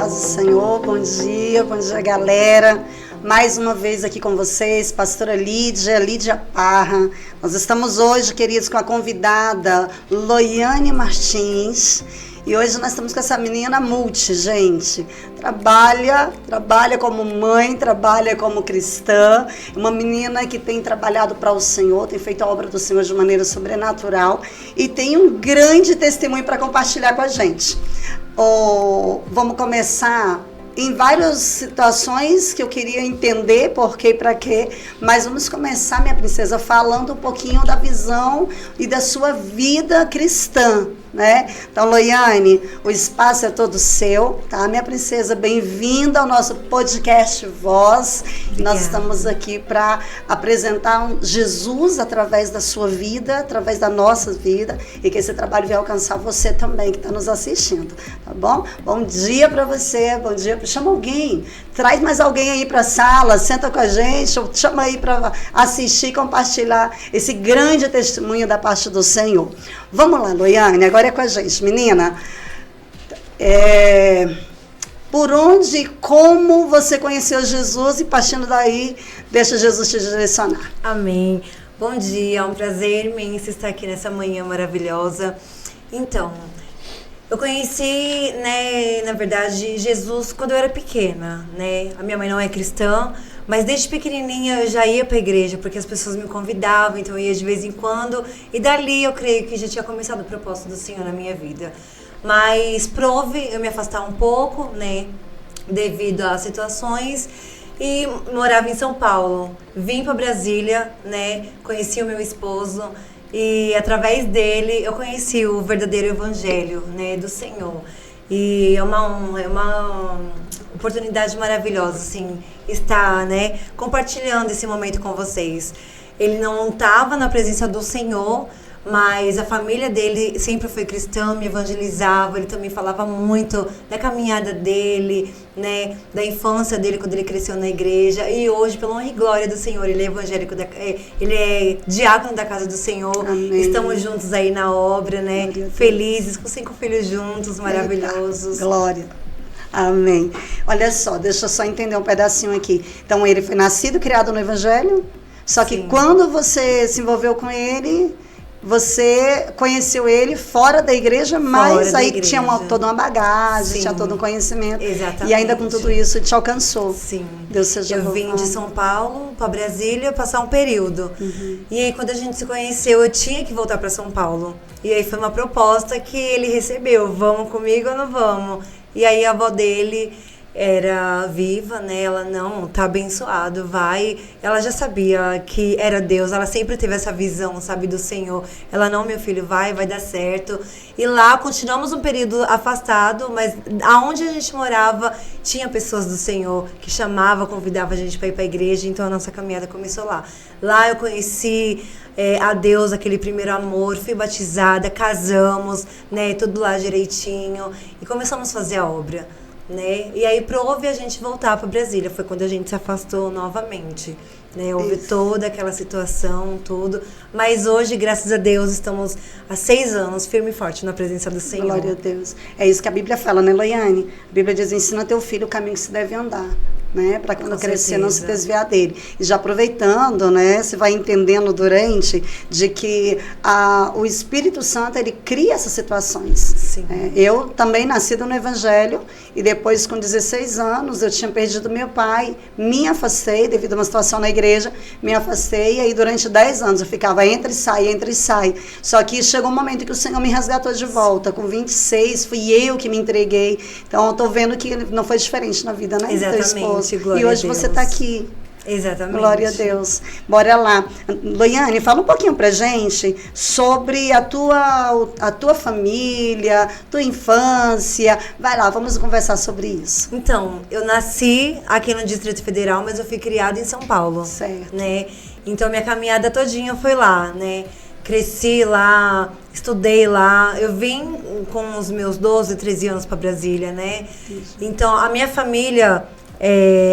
paz do Senhor, bom dia, galera. Mais uma vez aqui com vocês, pastora Lídia Parra. Nós estamos hoje, queridos, com a convidada Loiane Martins. E hoje nós estamos com essa menina multi, gente. Trabalha como mãe, trabalha como cristã. Uma menina que tem trabalhado para o Senhor, tem feito a obra do Senhor de maneira sobrenatural. E tem um grande testemunho para compartilhar com a gente. Vamos começar em várias situações que eu queria entender por quê e para quê, mas vamos começar, minha princesa, falando um pouquinho da visão e da sua vida cristã, né? Então, Loiane, o espaço é todo seu, tá? Minha princesa, bem-vinda ao nosso podcast Voz. Nós estamos aqui para apresentar Jesus através da sua vida, através da nossa vida, e que esse trabalho vai alcançar você também, que está nos assistindo, tá bom? Bom dia para você, bom dia. Chama alguém, traz mais alguém aí para a sala, senta com a gente, ou chama aí para assistir e compartilhar esse grande testemunho da parte do Senhor. Vamos lá, Loiane, agora é com a gente. Menina, por onde e como você conheceu Jesus e partindo daí, deixa Jesus te direcionar. Amém. Bom dia, é um prazer imenso estar aqui nessa manhã maravilhosa. Então, eu conheci, né, na verdade, Jesus quando eu era pequena, né? A minha mãe não é cristã, mas desde pequenininha eu já ia para a igreja, porque as pessoas me convidavam, então eu ia de vez em quando. E dali eu creio que já tinha começado o propósito do Senhor na minha vida. Mas prove eu me afastar um pouco, né, devido às situações. E morava em São Paulo. Vim para Brasília, né, conheci o meu esposo. E através dele eu conheci o verdadeiro evangelho, né, do Senhor. E é uma oportunidade maravilhosa, assim, estar, né, compartilhando esse momento com vocês. Ele não estava na presença do Senhor, mas a família dele sempre foi cristã, me evangelizava. Ele também falava muito da caminhada dele, né, da infância dele quando ele cresceu na igreja. E hoje, pela honra e glória do Senhor, ele é evangélico, ele é diácono da casa do Senhor. Amém. Estamos juntos aí na obra, né, felizes, com 5 filhos juntos, maravilhosos. Eita, glória. Amém. Olha só, deixa eu só entender um pedacinho aqui. Então, ele foi nascido, criado no evangelho, só que quando você se envolveu com ele, você conheceu ele fora da igreja, mas aí tinha toda uma bagagem, tinha todo um conhecimento. Exatamente. E ainda com tudo isso te alcançou. Sim. Deus seja Eu vim de São Paulo para Brasília passar um período. E aí quando a gente se conheceu, eu tinha que voltar para São Paulo. E aí foi uma proposta que ele recebeu, vamos comigo ou não vamos? E aí a avó dele era viva, né? Ela não, tá abençoado, vai. Ela já sabia que era Deus, ela sempre teve essa visão, sabe, do Senhor. Ela não, meu filho, vai dar certo. E lá continuamos um período afastado, mas aonde a gente morava tinha pessoas do Senhor que chamava, convidava a gente para ir para a igreja, então a nossa caminhada começou lá. Lá eu conheci a Deus, aquele primeiro amor, fui batizada, casamos, né, tudo lá direitinho e começamos a fazer a obra. Né? E aí prove a gente voltar para Brasília, foi quando a gente se afastou novamente, né? Houve toda aquela situação, tudo, mas hoje, graças a Deus, estamos há 6 anos firme e forte na presença do Senhor. Glória a Deus. É isso que a Bíblia fala, né, Loiane? A Bíblia diz, ensina teu filho o caminho que se deve andar, né, para quando crescer não se desviar dele. E já aproveitando, né, você vai entendendo durante de que o Espírito Santo, ele cria essas situações. Sim. Eu também nascida no Evangelho e depois com 16 anos eu tinha perdido meu pai, me afastei devido a uma situação na igreja, me afastei e aí durante 10 anos eu ficava entre e sai. Só que chegou um momento que o Senhor me resgatou de volta. Com 26 fui eu que me entreguei. Então eu tô vendo que não foi diferente na vida, né? Exatamente. E hoje você está aqui. Exatamente. Glória a Deus. Bora lá. Loiane, fala um pouquinho pra gente sobre a tua família, tua infância. Vai lá, vamos conversar sobre isso. Então, eu nasci aqui no Distrito Federal, mas eu fui criada em São Paulo. Certo. Né? Então, minha caminhada todinha foi lá, né? Cresci lá, estudei lá. Eu vim com os meus 12, 13 anos para Brasília, né? Isso. Então, a minha família...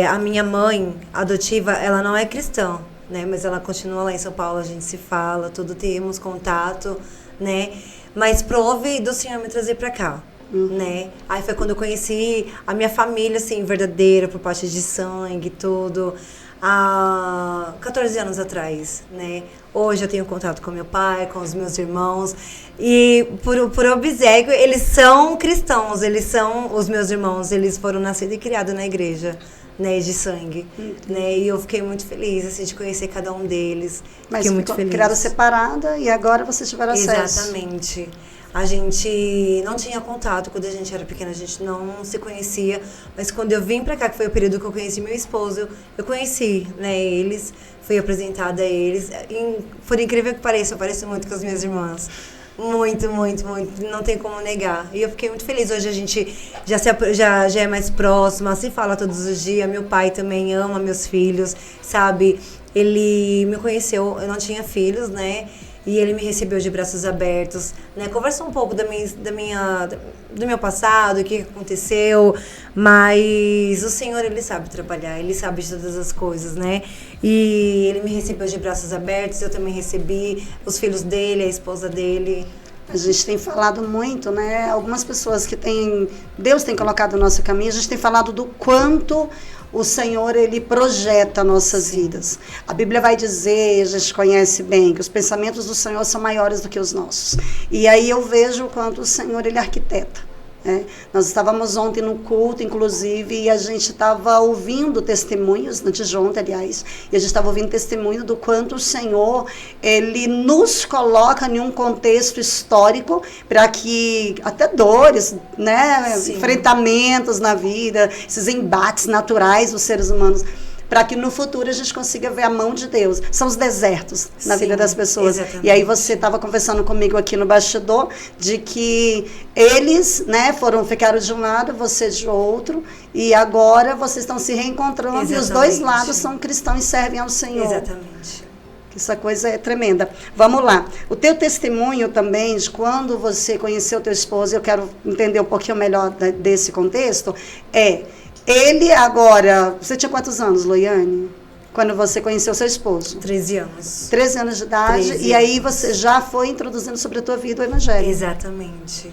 a minha mãe adotiva, ela não é cristã, né? Mas ela continua lá em São Paulo, a gente se fala, tudo, temos contato, né? Mas prove do Senhor me trazer para cá, né? Aí foi quando eu conheci a minha família, assim, verdadeira, por parte de sangue, tudo, há 14 anos atrás, né? Hoje eu tenho contato com meu pai, com os meus irmãos, e por obséquio, eles são cristãos, eles são, os meus irmãos, eles foram nascidos e criados na igreja, né, de sangue, né, e eu fiquei muito feliz, assim, de conhecer cada um deles. Mas fiquei muito feliz. Criada separada e agora vocês tiveram acesso. Exatamente. A gente não tinha contato quando a gente era pequena, a gente não se conhecia, mas quando eu vim pra cá, que foi o período que eu conheci meu esposo, eu conheci, né, eles, fui apresentada a eles, por incrível que pareça, eu pareço muito com as minhas irmãs. Muito, muito, muito. Não tem como negar. E eu fiquei muito feliz. Hoje a gente já é mais próxima, se fala todos os dias. Meu pai também ama meus filhos, sabe? Ele me conheceu, eu não tinha filhos, né? E ele me recebeu de braços abertos, né? Conversou um pouco do meu passado, o que aconteceu, mas o Senhor, ele sabe trabalhar, ele sabe de todas as coisas, né? E ele me recebeu de braços abertos, eu também recebi os filhos dele, a esposa dele. A gente tem falado muito, né? Algumas pessoas que Deus tem colocado no nosso caminho, a gente tem falado do quanto o Senhor, ele projeta nossas vidas. A Bíblia vai dizer, a gente conhece bem, que os pensamentos do Senhor são maiores do que os nossos. E aí eu vejo o quanto o Senhor, ele arquiteta. Nós estávamos ontem no culto, inclusive, e a gente estava ouvindo testemunhos, antes de ontem, aliás, e a gente estava ouvindo testemunho do quanto o Senhor, ele nos coloca em um contexto histórico para que até dores, né, enfrentamentos na vida, esses embates naturais dos seres humanos, para que no futuro a gente consiga ver a mão de Deus. São os desertos na vida das pessoas. Exatamente. E aí você estava conversando comigo aqui no bastidor de que eles, né, ficaram de um lado, você de outro, e agora vocês estão se reencontrando. Exatamente. E os dois lados são cristãos e servem ao Senhor. Exatamente. Essa coisa é tremenda. Vamos lá. O teu testemunho também, de quando você conheceu o teu esposo, eu quero entender um pouquinho melhor desse contexto, ele agora... Você tinha quantos anos, Loiane? Quando você conheceu seu esposo? 13 anos. 13 anos de idade. E aí você já foi introduzindo sobre a tua vida o evangelho. Exatamente.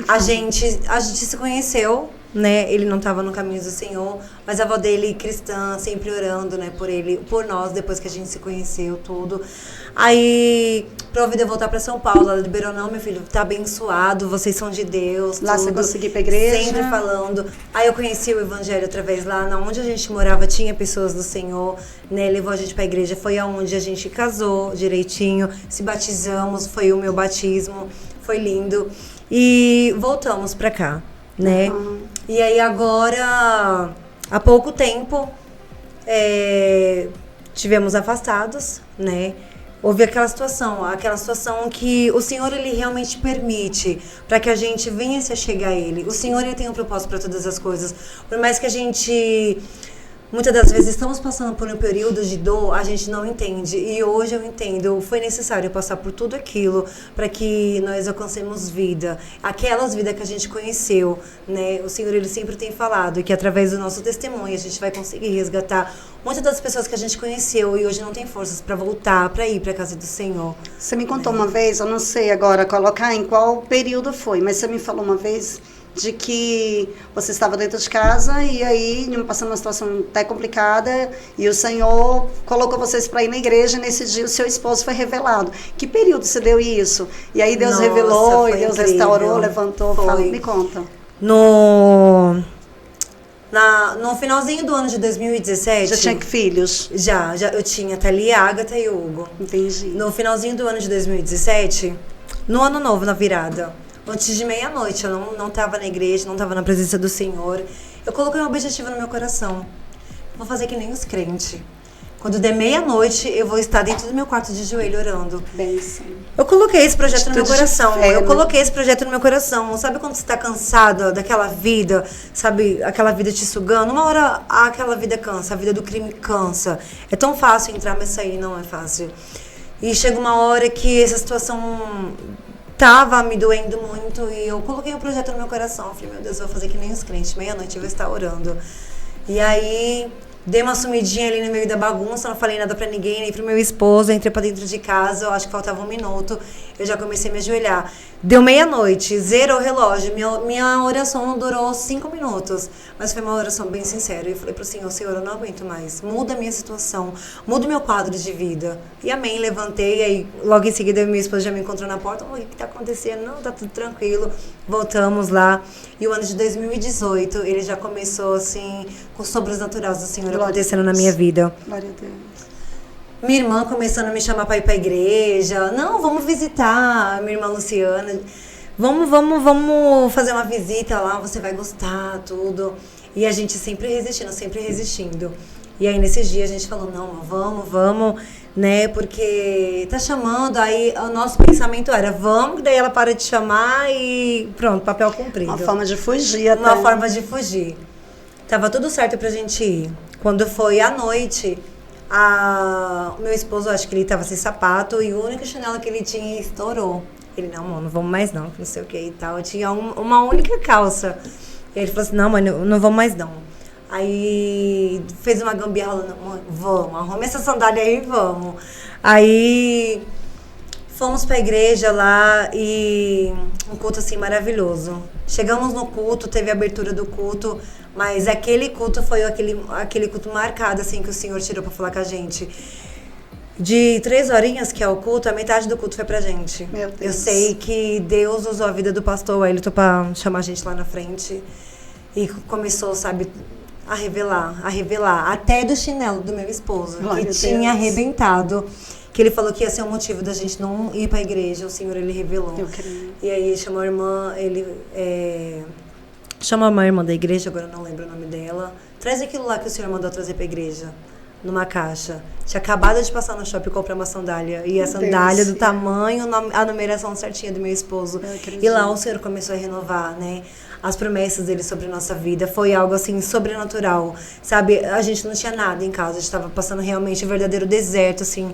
A gente se conheceu, né? Ele não estava no caminho do Senhor, mas a avó dele, cristã, sempre orando, né, por nós, depois que a gente se conheceu, tudo. Aí, pra ouvir eu voltar pra São Paulo, ela liberou, não, meu filho, tá abençoado, vocês são de Deus. Lá tudo. você conseguiu ir pra igreja? Sempre falando. Aí eu conheci o evangelho através lá, onde a gente morava, tinha pessoas do Senhor, né, levou a gente pra igreja, foi aonde a gente casou direitinho, se batizamos, foi o meu batismo, foi lindo. E voltamos pra cá, né? E aí agora, há pouco tempo, tivemos afastados, né? Houve aquela situação que o Senhor, ele realmente permite para que a gente venha se achegar a Ele. O Senhor, ele tem um propósito para todas as coisas. Por mais que a gente, muitas das vezes, estamos passando por um período de dor, a gente não entende. E hoje eu entendo, foi necessário passar por tudo aquilo para que nós alcancemos vida. Aquelas vidas que a gente conheceu, né? O Senhor, ele sempre tem falado que através do nosso testemunho a gente vai conseguir resgatar muitas das pessoas que a gente conheceu e hoje não tem forças para voltar, para ir para a casa do Senhor. Você me contou uma vez, eu não sei agora colocar em qual período foi, mas você me falou uma vez de que você estava dentro de casa e aí passando uma situação até complicada e o Senhor colocou vocês para ir na igreja e nesse dia o seu esposo foi revelado. Que período você deu isso? E aí Deus revelou e Deus incrível. Restaurou, levantou, fala, me conta. No finalzinho do ano de 2017... Já tinha filhos? Já eu tinha Thalia, Agatha e Hugo. Entendi. No finalzinho do ano de 2017, no ano novo, na virada, antes de meia-noite, eu não estava na igreja, não estava na presença do Senhor. Eu coloquei um objetivo no meu coração. Vou fazer que nem os crentes. Quando der meia-noite, eu vou estar dentro do meu quarto de joelho orando. Bênção. Eu coloquei esse projeto no meu coração. Fé, eu coloquei esse projeto no meu coração. Sabe quando você está cansado daquela vida? Sabe, aquela vida te sugando? Uma hora aquela vida cansa, a vida do crime cansa. É tão fácil entrar, mas sair não é fácil. E chega uma hora que essa situação tava me doendo muito e eu coloquei um projeto no meu coração. Eu falei, meu Deus, eu vou fazer que nem os crentes. Meia-noite eu vou estar orando. E aí Dei uma sumidinha ali no meio da bagunça, não falei nada pra ninguém, nem pro meu esposo. Entrei pra dentro de casa, eu acho que faltava 1 minuto. Eu já comecei a me ajoelhar. Deu meia-noite, zerou o relógio. Minha oração não durou 5 minutos. Mas foi uma oração bem sincera. Eu falei pro Senhor, Senhor, eu não aguento mais. Muda a minha situação, muda o meu quadro de vida. E amém, levantei. Aí logo em seguida, meu esposo já me encontrou na porta. O que tá acontecendo? Não, tá tudo tranquilo. Voltamos lá. E o ano de 2018, ele já começou assim, com sobrenaturais do Senhor acontecendo na minha vida. Glória a Deus. Minha irmã começando a me chamar para ir para a igreja. Não, vamos visitar. Minha irmã Luciana. Vamos fazer uma visita lá, você vai gostar, tudo. E a gente sempre resistindo. E aí, nesses dias, a gente falou, não, vamos, né? Porque tá chamando. Aí, o nosso pensamento era, vamos, daí ela para de chamar e pronto, papel cumprido. Uma forma de fugir até. Uma forma de fugir. Tava tudo certo pra gente ir. Quando foi à noite, o meu esposo, acho que ele tava sem sapato e o único chinelo que ele tinha estourou. Ele, não, mano, não vamos mais não sei o que e tal. Eu tinha uma única calça. E ele falou assim, não, mãe, não vamos mais não. Aí fez uma gambiarra, mãe, vamos, arruma essa sandália aí, vamos. Aí fomos pra igreja lá e um culto assim maravilhoso. Chegamos no culto, teve a abertura do culto, mas aquele culto foi aquele culto marcado assim que o Senhor tirou pra falar com a gente. De 3 horinhas que é o culto, a metade do culto foi pra gente. Meu Deus. Eu sei que Deus usou a vida do pastor Wellington pra chamar a gente lá na frente. E começou, sabe, a revelar. Até do chinelo do meu esposo, Glória que a tinha Deus. arrebentado. Que ele falou que ia ser o motivo da gente não ir pra igreja. O Senhor, ele revelou. Eu creio. E aí chamou a irmã, chamou uma irmã da igreja, agora eu não lembro o nome dela. Traz aquilo lá que o Senhor mandou trazer pra igreja. Numa caixa. Tinha acabado de passar no shopping e comprar uma sandália. E a sandália do tamanho, a numeração certinha do meu esposo. E lá o Senhor começou a renovar, né? As promessas dele sobre a nossa vida. Foi algo assim, sobrenatural. Sabe? A gente não tinha nada em casa. A gente estava passando realmente um verdadeiro deserto, assim.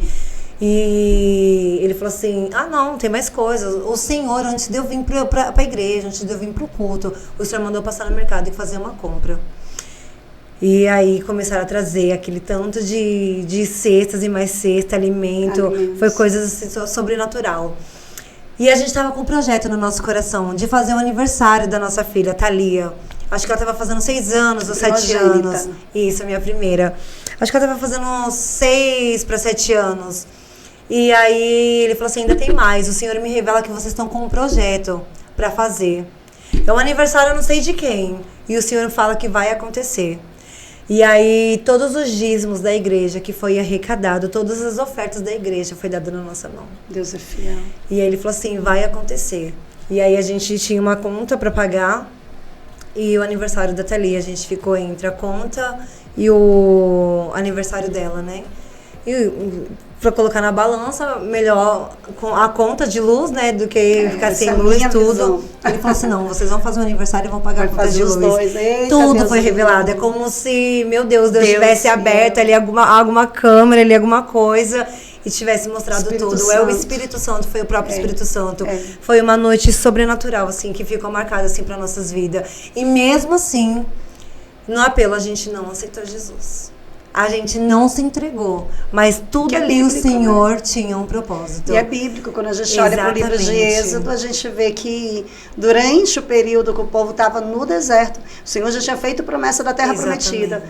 E ele falou assim, não, tem mais coisas. O Senhor, antes de eu vir pra igreja, antes de eu vir pro culto, o Senhor mandou passar no mercado e fazer uma compra. E aí começaram a trazer aquele tanto de cestas e mais cesta, alimento. Foi coisas assim, sobrenatural. E a gente estava com um projeto no nosso coração de fazer o aniversário da nossa filha, Thalia. Acho que ela estava fazendo 6 anos ou 7 anos. Isso, a minha primeira. Acho que ela estava fazendo 6 para 7 anos. E aí ele falou assim, ainda tem mais. O Senhor me revela que vocês estão com um projeto para fazer. É um aniversário, eu não sei de quem. E o Senhor fala que vai acontecer. E aí, todos os dízimos da igreja que foi arrecadado, todas as ofertas da igreja foi dada na nossa mão. Deus é fiel. E aí ele falou assim, vai acontecer. E aí a gente tinha uma conta para pagar e o aniversário da Thalia, a gente ficou entre a conta e o aniversário dela, né? E pra colocar na balança, melhor com a conta de luz, né, do que ficar sem luz, tudo. Visão. Ele falou assim, não, vocês vão fazer um aniversário e vão pagar a conta de luz. Eita, tudo Deus foi revelado. É como se, meu Deus tivesse aberto ali alguma câmera, ali alguma coisa e tivesse mostrado tudo. Santo. É o Espírito Santo, foi o próprio Espírito Santo. Foi uma noite sobrenatural, assim, que ficou marcada, assim, para nossas vidas. E mesmo assim, no apelo, a gente não aceitou Jesus. A gente não se entregou, mas tudo ali bíblico, o Senhor tinha um propósito. E é bíblico, quando a gente olha para o livro de Êxodo, a gente vê que durante o período que o povo estava no deserto, o Senhor já tinha feito promessa da terra prometida.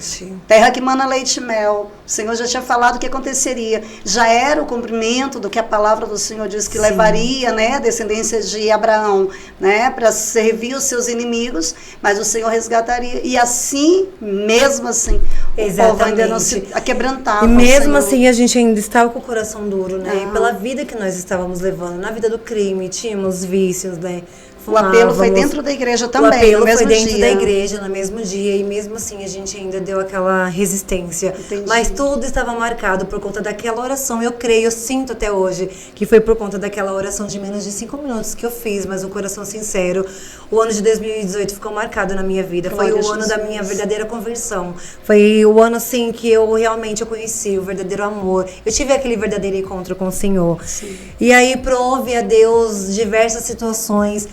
Terra que mana leite e mel. O Senhor já tinha falado o que aconteceria. Já era o cumprimento do que a palavra do Senhor diz que levaria, né, a descendência de Abraão, né, para servir os seus inimigos, mas o Senhor resgataria. E assim, mesmo assim, o povo ainda não se aquebrantava. E mesmo assim a gente ainda estava com o coração duro, né? Pela vida que nós estávamos levando, na vida do crime, tínhamos vícios, né? O apelo foi dentro da igreja também, no mesmo dia. O apelo foi dentro da igreja, no mesmo dia. E mesmo assim a gente ainda deu aquela resistência. Entendi. Mas tudo estava marcado por conta daquela oração. Eu creio, eu sinto até hoje que foi por conta daquela oração de menos de 5 minutos que eu fiz, mas um coração sincero. O ano de 2018 ficou marcado na minha vida. Foi o ano da minha verdadeira conversão. Foi o ano, assim, que eu realmente conheci o verdadeiro amor. Eu tive aquele verdadeiro encontro com o Senhor. Sim. E aí prove a Deus diversas situações.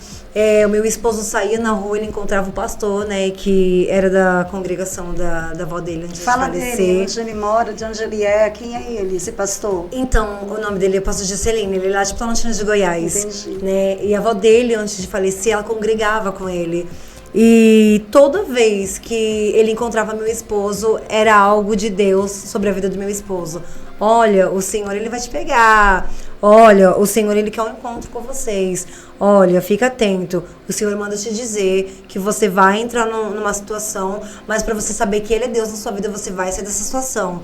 O meu esposo saía na rua, ele encontrava o pastor, né, que era da congregação da avó dele antes de falecer. Dele, onde ele mora, de onde ele é, quem é ele, esse pastor? Então, o nome dele é pastor Juscelino, ele é lá de Planaltina de Goiás. Entendi. Né? E a avó dele, antes de falecer, ela congregava com ele. E toda vez que ele encontrava meu esposo, era algo de Deus sobre a vida do meu esposo. Olha, o Senhor, ele vai te pegar. Olha, o Senhor, ele quer um encontro com vocês. Olha, fica atento. O Senhor manda te dizer que você vai entrar numa situação, mas para você saber que Ele é Deus na sua vida, você vai sair dessa situação.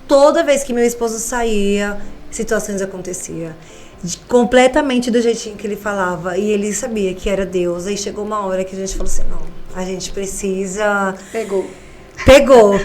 Toda vez que meu esposo saía, situações aconteciam. Completamente do jeitinho que ele falava. E ele sabia que era Deus. Aí chegou uma hora que a gente falou assim, não, a gente precisa... Pegou. Pegou.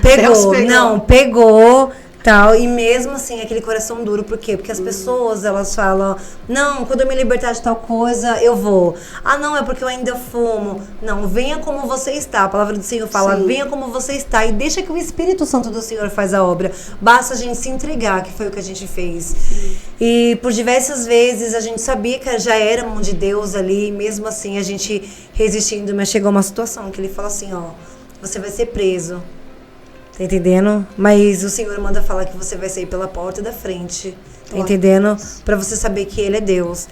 Não, pegou... Tal, e mesmo assim, aquele coração duro, por quê? Porque as pessoas, elas falam, não, quando eu me libertar de tal coisa, eu vou. Ah, não, é porque eu ainda fumo. Não, venha como você está. A palavra do Senhor fala, sim, venha como você está e deixa que o Espírito Santo do Senhor faz a obra. Basta a gente se entregar, que foi o que a gente fez. Sim. E por diversas vezes a gente sabia que já era mão de Deus ali, e mesmo assim a gente resistindo, mas chegou uma situação que ele fala assim, ó, você vai ser preso. Tá entendendo? Mas o Senhor manda falar que você vai sair pela porta da frente. Tá entendendo? Pra você saber que Ele é Deus.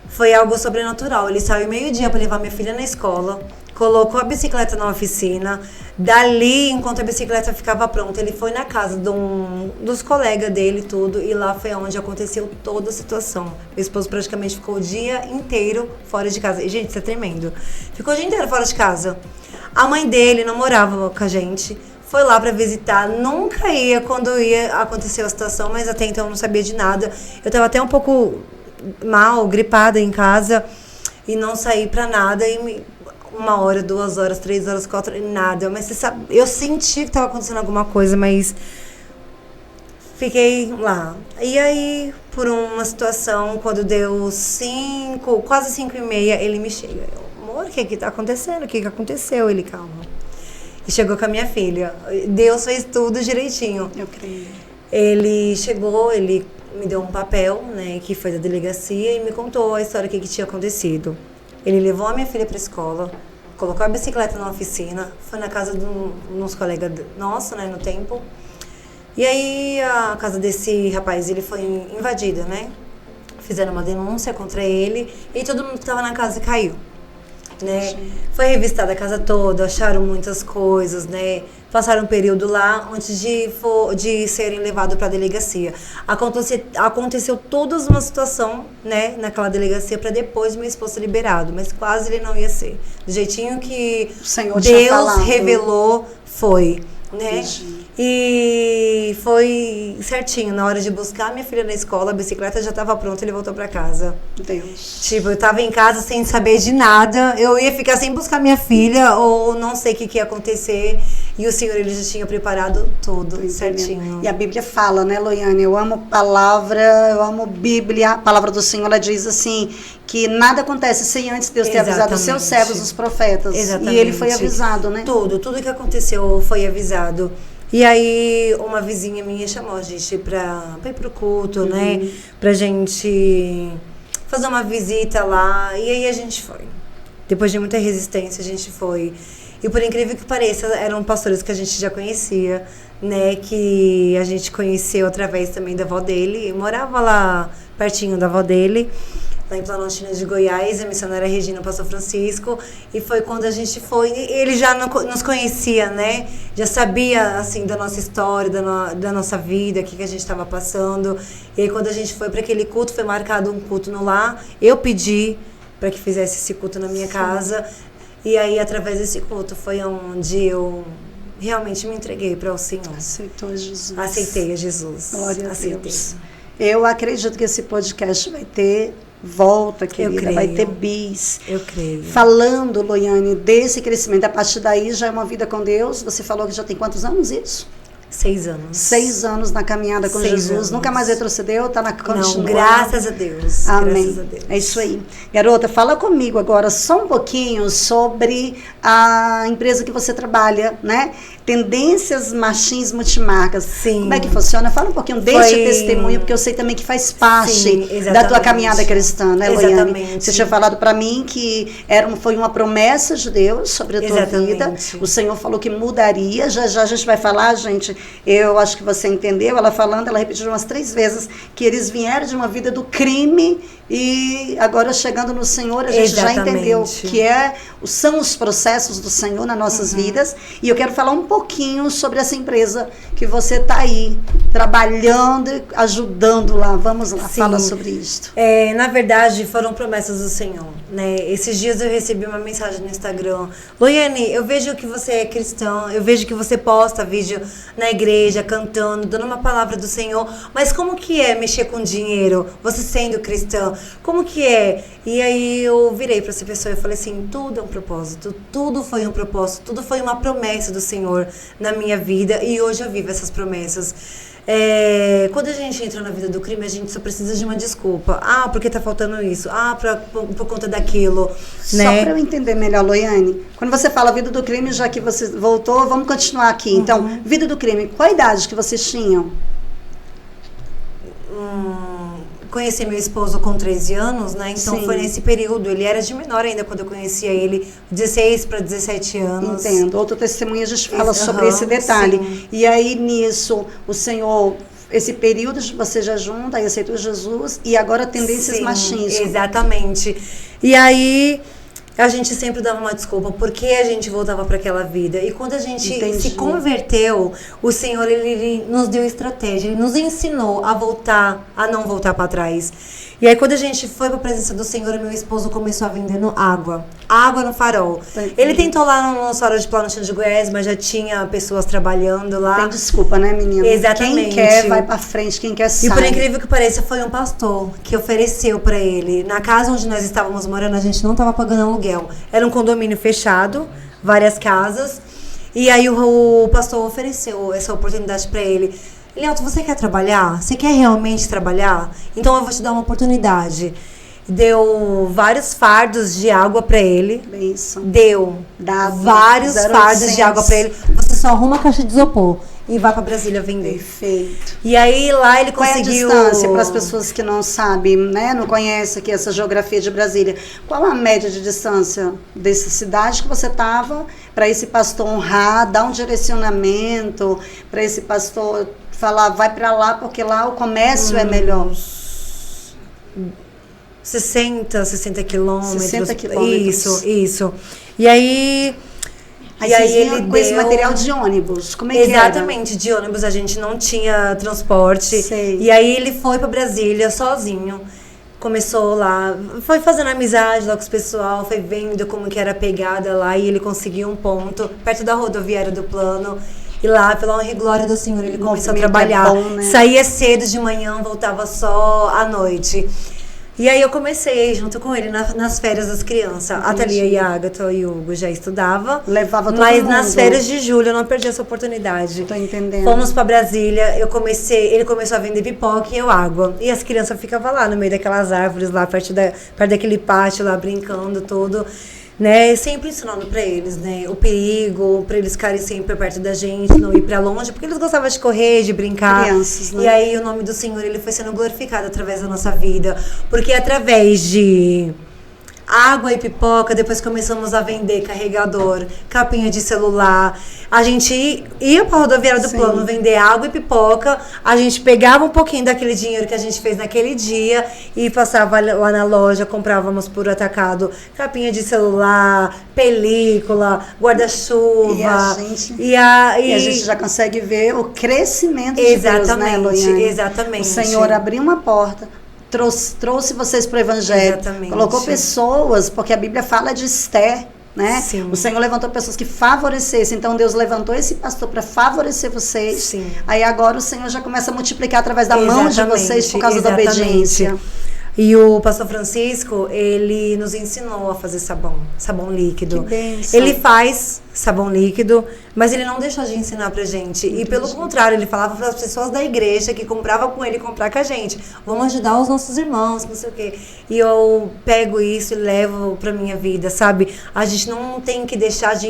Foi algo sobrenatural. Ele saiu meio-dia pra levar minha filha na escola. Colocou a bicicleta na oficina. Dali, enquanto a bicicleta ficava pronta, ele foi na casa dos colegas dele, tudo. E lá foi onde aconteceu toda a situação. Meu esposo praticamente ficou o dia inteiro fora de casa. E, gente, isso é tremendo. Ficou o dia inteiro fora de casa. A mãe dele não morava com a gente. Foi lá pra visitar, nunca ia quando ia acontecer a situação, mas até então eu não sabia de nada. Eu tava até um pouco mal, gripada em casa e não saí pra nada. E 1 hora, 2 horas, 3 horas, 4 horas, nada. Mas você sabe, eu senti que tava acontecendo alguma coisa, mas fiquei lá. E aí, por uma situação, quando deu 5, quase 5:30, ele me chega. Eu, amor, o que tá acontecendo? O que aconteceu? Ele, calma. E chegou com a minha filha. Deus fez tudo direitinho. Eu creio. Ele chegou, ele me deu um papel, né, que foi da delegacia, e me contou a história, o que tinha acontecido. Ele levou a minha filha pra escola, colocou a bicicleta na oficina, foi na casa de uns colegas nossos, né, no tempo. E aí a casa desse rapaz, ele foi invadida, né? Fizeram uma denúncia contra ele, e todo mundo que estava na casa caiu. Né? Foi revistada a casa toda, acharam muitas coisas, né? Passaram um período lá antes de serem levados para a delegacia. Aconteceu toda uma situação, né, naquela delegacia para depois meu esposo ser liberado, mas quase ele não ia ser. Do jeitinho que Deus revelou, foi, né? E foi certinho, na hora de buscar minha filha na escola, a bicicleta já estava pronta, ele voltou para casa. Deus. Tipo, eu tava em casa sem saber de nada, eu ia ficar sem buscar minha filha, ou não sei o que ia acontecer, e o Senhor, ele já tinha preparado tudo certinho. E a Bíblia fala, né, Loiane, eu amo palavra, eu amo Bíblia, a palavra do Senhor, ela diz assim, que nada acontece sem antes Deus ter avisado os seus servos, os profetas. Exatamente. E ele foi avisado, né? Tudo que aconteceu foi avisado. E aí, uma vizinha minha chamou a gente pra ir pro culto, né? Pra gente fazer uma visita lá. E aí a gente foi. Depois de muita resistência, a gente foi. E por incrível que pareça, eram pastores que a gente já conhecia, né? Que a gente conheceu através também da avó dele. Eu morava lá pertinho da avó dele, lá em Planaltina de Goiás, a missionária Regina, o pastor Francisco, e foi quando a gente foi, ele já nos conhecia, né, já sabia, assim, da nossa história, da nossa vida, o que a gente estava passando, e aí quando a gente foi para aquele culto, foi marcado um culto no lar, eu pedi para que fizesse esse culto na minha casa, e aí através desse culto foi onde eu realmente me entreguei para o Senhor. Aceitou Jesus. Aceitei a Jesus. Glória a Deus. Eu acredito que esse podcast vai ter volta, querida, vai ter bis. Eu creio. Falando, Loiane, desse crescimento, a partir daí já é uma vida com Deus. Você falou que já tem quantos anos isso? 6 anos. 6 anos na caminhada com Jesus. Anos. Nunca mais retrocedeu, tá na continuação. Não, graças a Deus. Amém. Graças a Deus. É isso aí. Garota, fala comigo agora só um pouquinho sobre a empresa que você trabalha, né? Tendências Martins Multimarcas. Sim. Como é que funciona? Fala um pouquinho deste testemunho, porque eu sei também que faz parte da tua caminhada cristã, né, Loiane? Exatamente. Você tinha falado para mim que foi uma promessa de Deus sobre a tua vida. O Senhor falou que mudaria. Já já a gente vai falar, gente. Eu acho que você entendeu. Ela falando, ela repetiu umas 3 vezes que eles vieram de uma vida do crime e agora chegando no Senhor a gente já entendeu que são os processos do Senhor nas nossas vidas. E eu quero falar um pouquinho sobre essa empresa que você está aí trabalhando, ajudando lá. Vamos lá, fala sobre isso. Na verdade, foram promessas do Senhor, né? Esses dias eu recebi uma mensagem no Instagram: Loiane, eu vejo que você é cristã, eu vejo que você posta vídeo na igreja, cantando, dando uma palavra do Senhor, mas como que é mexer com dinheiro, você sendo cristã? Como que é? E aí eu virei para essa pessoa e falei assim: tudo é um propósito, tudo foi um propósito, tudo foi uma promessa do Senhor na minha vida, e hoje eu vivo essas promessas. Quando a gente entra na vida do crime, a gente só precisa de uma desculpa. Porque tá faltando isso. Por conta daquilo. Só para eu entender melhor, Loiane, quando você fala vida do crime, já que você voltou, vamos continuar aqui. Então, vida do crime, qual a idade que vocês tinham? Conheci meu esposo com 13 anos, né? Então foi nesse período. Ele era de menor ainda quando eu conhecia ele, 16 para 17 anos. Entendo. Outro testemunho a gente fala sobre esse detalhe. Sim. E aí nisso, o Senhor, esse período você já junta, aí aceitou Jesus e agora tendências machistas. Exatamente. E aí a gente sempre dava uma desculpa porque a gente voltava para aquela vida. E quando a gente se converteu, o Senhor ele nos deu estratégia, ele nos ensinou a não voltar para trás. E aí quando a gente foi para a presença do Senhor, meu esposo começou a vendendo água no farol. Ele tentou lá no farol de Planaltina de Goiás, mas já tinha pessoas trabalhando lá. Tem desculpa, né, menina? Exatamente. Quem quer vai para frente, quem quer sai. E por incrível que pareça, foi um pastor que ofereceu para ele. Na casa onde nós estávamos morando, a gente não estava pagando aluguel. Era um condomínio fechado, várias casas. E aí o pastor ofereceu essa oportunidade para ele. Leandro, você quer trabalhar? Você quer realmente trabalhar? Então eu vou te dar uma oportunidade. Deu vários fardos de água para ele. Isso. Deu vários fardos de água para ele. Você só arruma a caixa de isopor e vai para Brasília vender. Perfeito. E aí lá ele conseguiu... Qual é a distância para as pessoas que não sabem, né? Não conhecem aqui essa geografia de Brasília? Qual a média de distância dessa cidade que você estava para esse pastor honrar, dar um direcionamento para esse pastor falar, vai para lá porque lá o comércio é melhor? 60 quilômetros. 60 quilômetros. Isso. E aí ele com esse material de ônibus, como é que era? Exatamente, de ônibus a gente não tinha transporte. Sei. E aí ele foi para Brasília sozinho. Começou lá, foi fazendo amizade lá com os pessoal, foi vendo como que era a pegada lá e ele conseguiu um ponto perto da rodoviária do Plano. E lá, pela honra e glória do Senhor, ele começou a trabalhar. Né? Saía cedo de manhã, voltava só à noite. E aí eu comecei junto com ele nas férias das crianças. Entendi. A Thalia e a Agatha e o Hugo já estudavam. Levava todo mas mundo. Nas férias de julho eu não perdi essa oportunidade. Tô entendendo. Fomos pra Brasília, ele começou a vender pipoca e eu água. E as crianças ficavam lá no meio daquelas árvores, lá perto daquele pátio, lá brincando, tudo. Né, sempre ensinando para eles, né, o perigo, para eles ficarem sempre perto da gente, não ir para longe, porque eles gostavam de correr, de brincar. Crianças, né? E aí o nome do Senhor ele foi sendo glorificado através da nossa vida, porque através de água e pipoca, depois começamos a vender carregador, capinha de celular. A gente ia para a rodoviária do Plano vender água e pipoca. A gente pegava um pouquinho daquele dinheiro que a gente fez naquele dia e passava lá na loja, comprávamos por atacado capinha de celular, película, guarda-chuva. E a gente já consegue ver o crescimento de Deus, né, Loiane? Exatamente. O Senhor abriu uma porta, trouxe vocês para o Evangelho. Exatamente. Colocou pessoas, porque a Bíblia fala de Esther, né? Sim. O Senhor levantou pessoas que favorecessem. Então Deus levantou esse pastor para favorecer vocês. Sim. Aí agora o Senhor já começa a multiplicar através da mão de vocês por causa da obediência. E o pastor Francisco, ele nos ensinou a fazer sabão líquido. Que bênção. Ele faz sabão líquido, mas ele não deixou de ensinar pra gente. E pelo contrário, ele falava para as pessoas da igreja que compravam com ele comprar com a gente. Vamos ajudar os nossos irmãos, não sei o quê. E eu pego isso e levo pra minha vida, sabe? A gente não tem que deixar de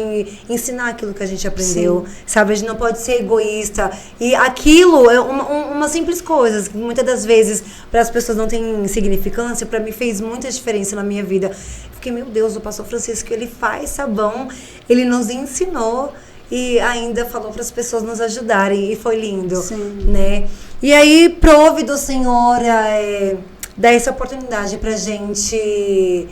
ensinar aquilo que a gente aprendeu, sabe? A gente não pode ser egoísta. E aquilo é uma simples coisa, que muitas das vezes para as pessoas não tem significância, para mim fez muita diferença na minha vida. Fiquei, meu Deus, o pastor Francisco, ele faz sabão, ele nos ensinou e ainda falou para as pessoas nos ajudarem, e foi lindo, né? E aí, prove do Senhor dar essa oportunidade pra gente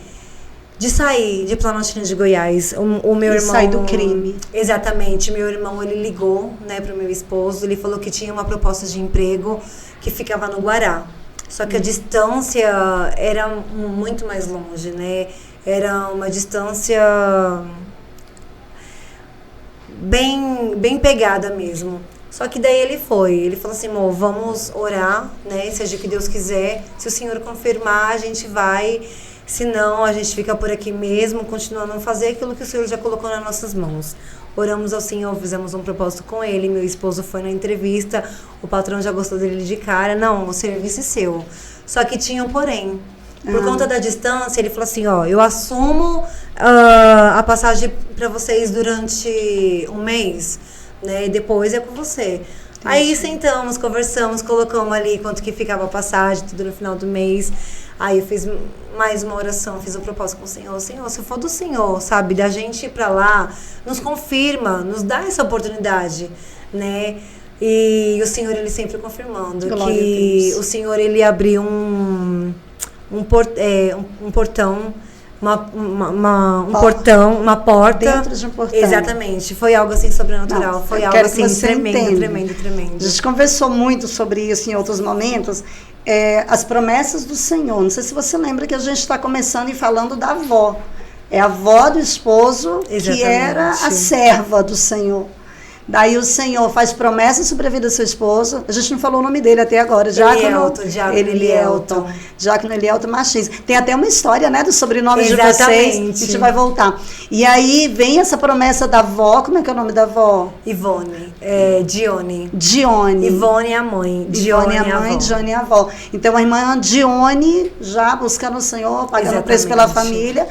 de sair de Planaltina de Goiás. O meu irmão sair do crime. Exatamente. Meu irmão, ele ligou, né, pro meu esposo. Ele falou que tinha uma proposta de emprego que ficava no Guará. Só que a distância era muito mais longe, né? Era uma distância bem pegada mesmo. Só que daí ele falou assim, amor, vamos orar, né? Seja o que Deus quiser. Se o Senhor confirmar, a gente vai. Se não, a gente fica por aqui mesmo, continuando a fazer aquilo que o Senhor já colocou nas nossas mãos. Oramos ao Senhor, fizemos um propósito com ele, meu esposo foi na entrevista, o patrão já gostou dele de cara. Não, o serviço é seu. Só que tinha um porém. Por conta da distância, ele falou assim, ó, eu assumo a passagem para vocês durante um mês, né? E depois é com você. Aí sentamos, conversamos, colocamos ali quanto que ficava a passagem, tudo no final do mês. Aí eu fiz mais uma oração, fiz um propósito com o Senhor. Senhor, se for do Senhor, sabe, da gente ir pra lá, nos confirma, nos dá essa oportunidade, né? E o Senhor, ele sempre confirmando que o Senhor, ele abriu um portão, uma porta. Dentro de um portão. Exatamente. Foi algo assim sobrenatural. Não, foi algo assim tremendo. A gente conversou muito sobre isso em outros momentos. As promessas do Senhor. Não sei se você lembra que a gente está começando e falando da avó. É a avó do esposo. Exatamente. Que era a serva do Senhor. Daí o Senhor faz promessas sobre a vida do seu esposo. A gente não falou o nome dele até agora. Diácono Elielton Martins. Tem até uma história, né, do sobrenome de vocês. A gente vai voltar. E aí vem essa promessa da avó. Como é que é o nome da avó? Ivone. Dione. Ivone é a mãe. Dione é a mãe, Dione é a avó. Então a irmã Dione, já buscando o Senhor, pagando preço pela família,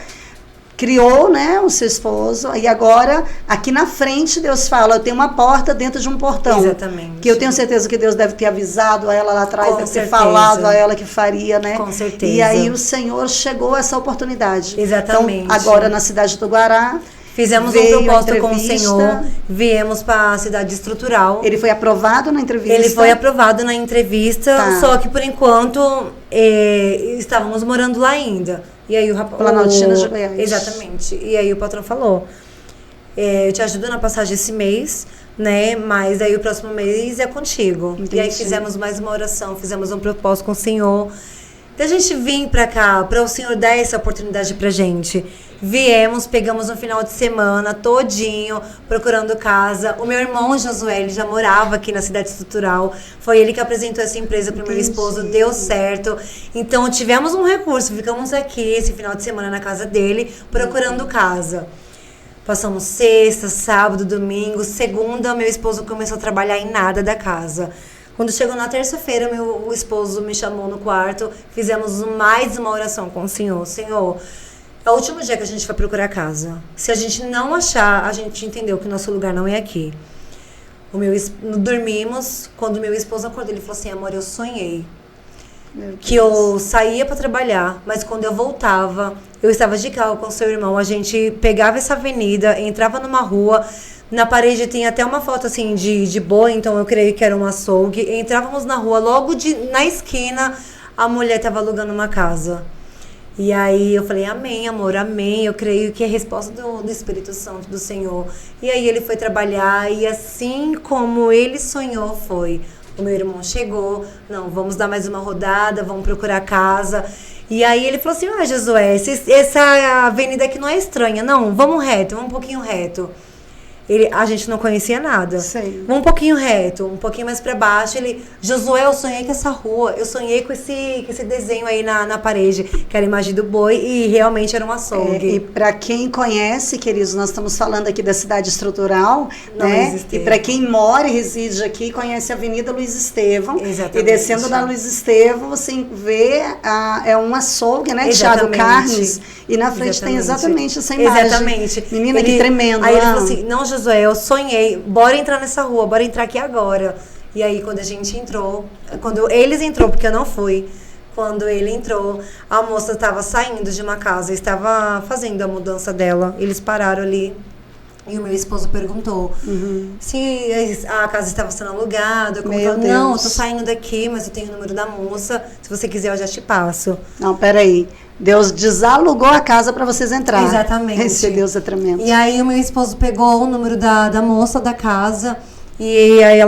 criou, né, o seu esposo, e agora, aqui na frente, Deus fala, eu tenho uma porta dentro de um portão. Exatamente. Que eu tenho certeza que Deus deve ter avisado a ela lá atrás, deve ter falado a ela que faria, né? Com certeza. E aí o Senhor chegou a essa oportunidade. Exatamente. Então, agora na cidade do Guará, fizemos um propósito com o Senhor, viemos para a cidade estrutural. Ele foi aprovado na entrevista? Ele foi aprovado na entrevista, só que por enquanto estávamos morando lá ainda. E aí o rapaz... Planaltina de Goiás. Exatamente. E aí o patrão falou, eu te ajudo na passagem esse mês, né? Mas aí o próximo mês é contigo. Entendi. E aí fizemos mais uma oração, fizemos um propósito com o Senhor. Então a gente vir pra cá, para o Senhor dar essa oportunidade pra gente. Viemos, pegamos um final de semana todinho, procurando casa. O meu irmão Josué, ele já morava aqui na cidade estrutural. Foi ele que apresentou essa empresa pro meu esposo, deu certo. Então tivemos um recurso, ficamos aqui esse final de semana na casa dele, procurando casa. Passamos sexta, sábado, domingo, segunda, meu esposo começou a trabalhar em nada da casa. Quando chegou na terça-feira, meu esposo me chamou no quarto, fizemos mais uma oração com o Senhor. Senhor, é o último dia que a gente vai procurar casa. Se a gente não achar, a gente entendeu que o nosso lugar não é aqui. Dormimos, quando meu esposo acordou, ele falou assim, amor, eu sonhei que eu saía para trabalhar, mas quando eu voltava, eu estava de carro com seu irmão, a gente pegava essa avenida, entrava numa rua, na parede tem até uma foto assim de boi, então eu creio que era um açougue. Entrávamos na rua, logo na esquina, a mulher estava alugando uma casa. E aí eu falei, amém, amor, amém. Eu creio que é a resposta do Espírito Santo, do Senhor. E aí ele foi trabalhar e assim como ele sonhou foi. O meu irmão chegou, não, vamos dar mais uma rodada, vamos procurar casa. E aí ele falou assim, Josué, essa avenida aqui não é estranha, não, vamos reto, vamos um pouquinho reto. a gente não conhecia nada. Sei. Um pouquinho reto, um pouquinho mais pra baixo. Ele, Josué, eu sonhei com essa rua, eu sonhei com esse desenho aí na parede, que era a imagem do boi, e realmente era um açougue. E para quem conhece, queridos, nós estamos falando aqui da cidade estrutural, né? E para quem mora e reside aqui, conhece a Avenida Luiz Estevão. Exatamente. E descendo da Luiz Estevão, você vê é um açougue, né? Thiago Carnes. E na frente tem exatamente essa imagem. Exatamente. Menina, que tremendo. Aí ele falou assim, não, Josué, eu sonhei, bora entrar nessa rua, bora entrar aqui agora. E aí, quando a gente entrou, quando eles entrou, porque eu não fui, quando ele entrou, a moça estava saindo de uma casa, estava fazendo a mudança dela. Eles pararam ali e o meu esposo perguntou se a casa estava sendo alugada. Como não, eu tô saindo daqui, mas eu tenho o número da moça. Se você quiser, eu já te passo. Não, peraí. Deus desalugou a casa para vocês entrarem. Exatamente. Esse Deus é tremendo. E aí o meu esposo pegou o número da moça da casa e aí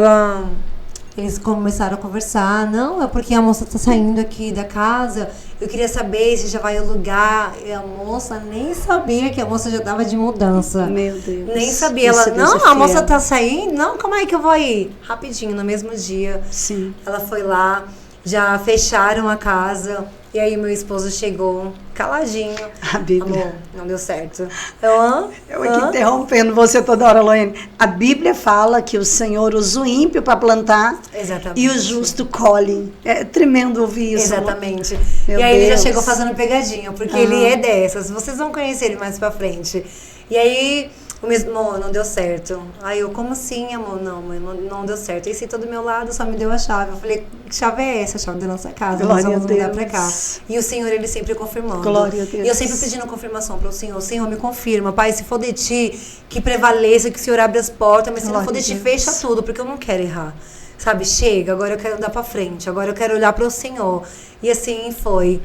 eles começaram a conversar. Não, é porque a moça tá saindo aqui da casa. Eu queria saber se já vai alugar. E a moça nem sabia que a moça já tava de mudança. Meu Deus. Nem sabia. Ela, não, a moça tá saindo. Não, como é que eu vou ir? Rapidinho, no mesmo dia. Sim. Ela foi lá, já fecharam a casa. E aí meu esposo chegou caladinho. A Bíblia. Amor, não deu certo. Eu aqui interrompendo você toda hora, Loiane. A Bíblia fala que o Senhor usa o ímpio para plantar. Exatamente. E o justo colhe. É tremendo ouvir isso. Exatamente. Meu e aí Deus. ele já chegou fazendo pegadinha, porque ele é dessas. Vocês vão conhecer ele mais pra frente. E aí, o mesmo, amor, não deu certo. Aí eu, como assim, amor? Não, mãe, não deu certo. Aí sentou do meu lado, só me deu a chave. Eu falei, que chave é essa? A chave da nossa casa. Glória nós vamos a mudar Deus. pra cá. E o Senhor, ele sempre confirmando. Glória a Deus. E eu sempre pedindo confirmação para o Senhor. Senhor, me confirma. Pai, se for de ti, que prevaleça, que o Senhor abre as portas. Mas se não for de ti, fecha tudo, porque eu não quero errar. Sabe, chega, agora eu quero andar pra frente. Agora eu quero olhar para o Senhor. E assim foi.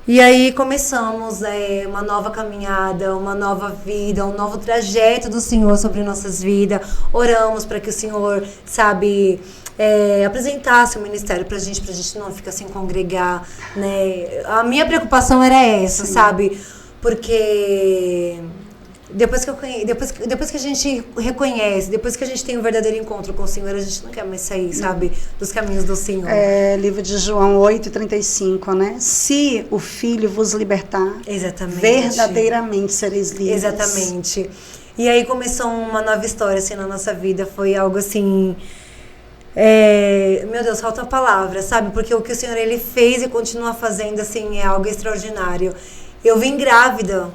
E aí começamos uma nova caminhada, uma nova vida, um novo trajeto do Senhor sobre nossas vidas. Oramos para que o Senhor, sabe, apresentasse o ministério pra gente não ficar sem congregar, né? A minha preocupação era essa, sabe? Porque depois que a gente reconhece, depois que a gente tem um verdadeiro encontro com o Senhor, a gente não quer mais sair, sabe? Dos caminhos do Senhor. Livro de João 8:35, né? Se o Filho vos libertar, exatamente, verdadeiramente sereis livres. Exatamente. E aí começou uma nova história assim na nossa vida. Foi algo assim... meu Deus, falta a palavra, sabe? Porque o que o Senhor ele fez e continua fazendo assim é algo extraordinário. Eu vim grávida,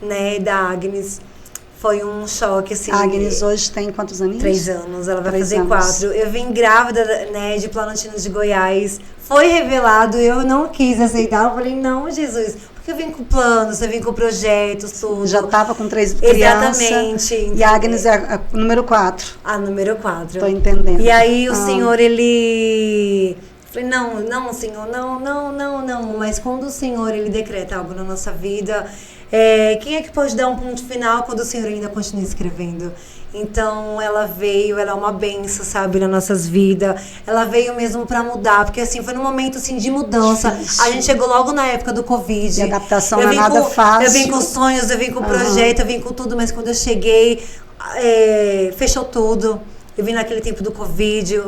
né, da Agnes. Foi um choque, assim. A Agnes hoje tem quantos aninhos? 3 anos, ela vai fazer 4. Eu vim grávida, né, de Planaltina de Goiás. Foi revelado, eu não quis aceitar. Eu falei, não, Jesus, porque eu vim com planos, eu vim com projetos, tudo. Já estava com 3 crianças. Exatamente. E a Agnes é a número 4. A número 4. Tô entendendo. E aí o Senhor, ele... Falei, não, Senhor, não. Mas quando o Senhor, ele decreta algo na nossa vida... quem é que pode dar um ponto final quando o Senhor ainda continua escrevendo? Então, ela veio, ela é uma bênção, sabe, nas nossas vidas. Ela veio mesmo pra mudar, porque assim, foi num momento assim, de mudança. Difícil. A gente chegou logo na época do Covid. E a adaptação não é nada fácil. Eu vim com sonhos, eu vim com projeto, eu vim com tudo, mas quando eu cheguei, fechou tudo. Eu vim naquele tempo do Covid,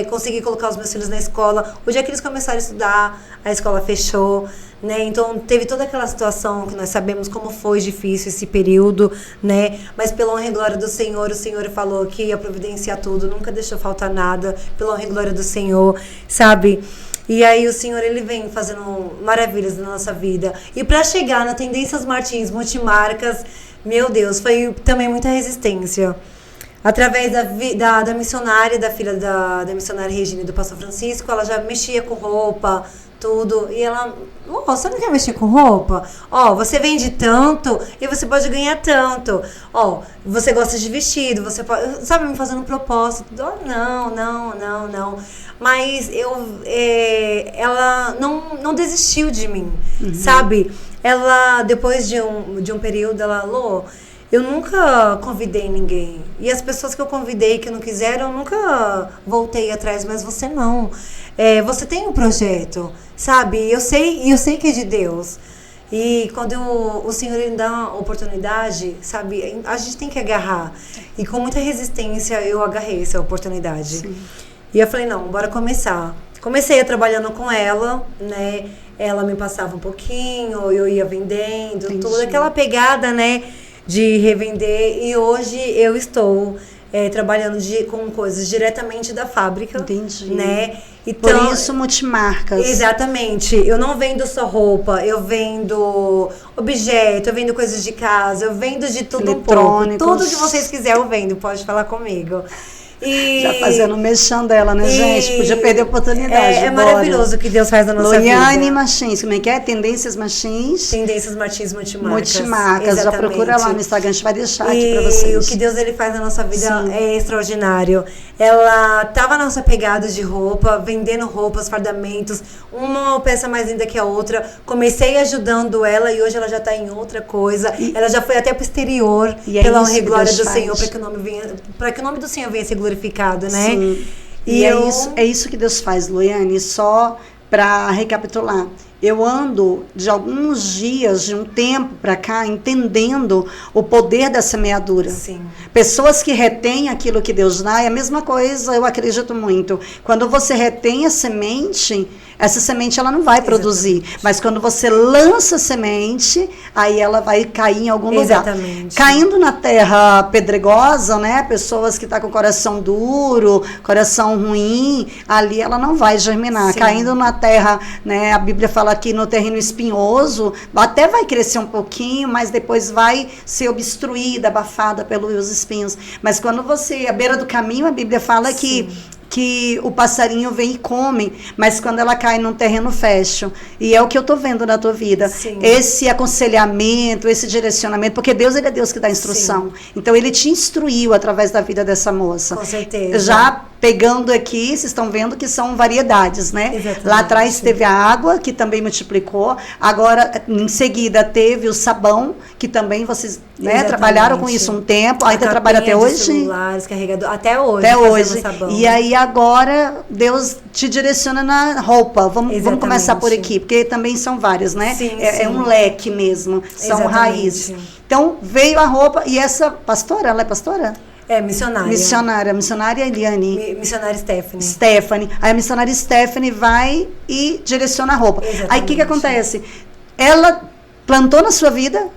consegui colocar os meus filhos na escola. O dia que eles começaram a estudar, a escola fechou, né? Então, teve toda aquela situação que nós sabemos como foi difícil esse período, né? Mas pela honra e glória do Senhor, o Senhor falou que ia providenciar tudo, nunca deixou faltar nada, pela honra e glória do Senhor, sabe? E aí o Senhor, ele vem fazendo maravilhas na nossa vida. E para chegar na Tendências Martins Multimarcas, meu Deus, foi também muita resistência. Através da missionária, da filha da missionária Regina e do pastor Francisco, ela já mexia com roupa, tudo. E ela, você não quer mexer com roupa? Você vende tanto e você pode ganhar tanto. Você gosta de vestido, você pode, sabe, me fazendo propósito. Não. Mas ela não desistiu de mim, sabe? Ela, depois de um período, ela, eu nunca convidei ninguém. E as pessoas que eu convidei que não quiseram, eu nunca voltei atrás. Mas você não. Você tem um projeto, sabe? Eu sei que é de Deus. E quando o Senhor ele dá uma oportunidade, sabe, a gente tem que agarrar. E com muita resistência eu agarrei essa oportunidade. Sim. E eu falei, não, bora começar. Comecei trabalhando com ela, né? Ela me passava um pouquinho, eu ia vendendo, toda aquela pegada, né? De revender. E hoje eu estou trabalhando com coisas diretamente da fábrica. Entendi. Né? Então, por isso, multimarcas. Exatamente. Eu não vendo só roupa, eu vendo objeto, eu vendo coisas de casa, eu vendo de tudo um pouco. Tudo que vocês quiserem eu vendo, pode falar comigo. E... já fazendo mexão dela, né, gente? Podia perder a oportunidade. É maravilhoso o que Deus faz na nossa vida. Loiane Martins, como é que é? Tendências Martins. Tendências Martins Multimarcas. Multimarcas, já procura lá no Instagram, a gente vai deixar aqui pra vocês. E o que Deus ele faz na nossa vida é extraordinário. Ela tava na nossa pegada de roupa, vendendo roupas, fardamentos, uma peça mais linda que a outra. Comecei ajudando ela e hoje ela já tá em outra coisa. Ela já foi até pro exterior, pela honra e glória do Senhor, para que o nome do Senhor venha ser glorificado, né? Sim. E é isso que Deus faz, Loiane, só para recapitular. Eu ando de alguns dias, de um tempo para cá, entendendo o poder da semeadura. Sim. Pessoas que retêm aquilo que Deus dá, é a mesma coisa, eu acredito muito. Quando você retém a semente, essa semente ela não vai produzir. Exatamente. Mas quando você lança a semente, aí ela vai cair em algum lugar. Exatamente. Caindo na terra pedregosa, né? Pessoas que estão com o coração duro, coração ruim, ali ela não vai germinar. Sim. Caindo na terra, né? A Bíblia fala aqui no terreno espinhoso, até vai crescer um pouquinho, mas depois vai ser obstruída, abafada pelos espinhos. Mas quando você, à beira do caminho, a Bíblia fala que o passarinho vem e come, mas quando ela cai num terreno fértil. E é o que eu estou vendo na tua vida. Sim. Esse aconselhamento, esse direcionamento, porque Deus, ele é Deus que dá instrução. Sim. Então, ele te instruiu através da vida dessa moça. Com certeza. Já pegando aqui, vocês estão vendo que são variedades, né? Exatamente. Lá atrás teve a água, que também multiplicou. Agora, em seguida, teve o sabão, que também vocês trabalharam com isso um tempo. Ainda trabalha até hoje? Celulares, carregador, até hoje. Até hoje. Sabão. E aí, agora, Deus te direciona na roupa. Vamos começar por aqui, porque também são várias, né? Sim, é um leque mesmo, são raízes. Então, veio a roupa, e essa pastora, ela é pastora? É, missionária. Missionária Eliane. Missionária Stephanie. Stephanie. Aí a missionária Stephanie vai e direciona a roupa. Exatamente. Aí o que acontece? Ela plantou na sua vida,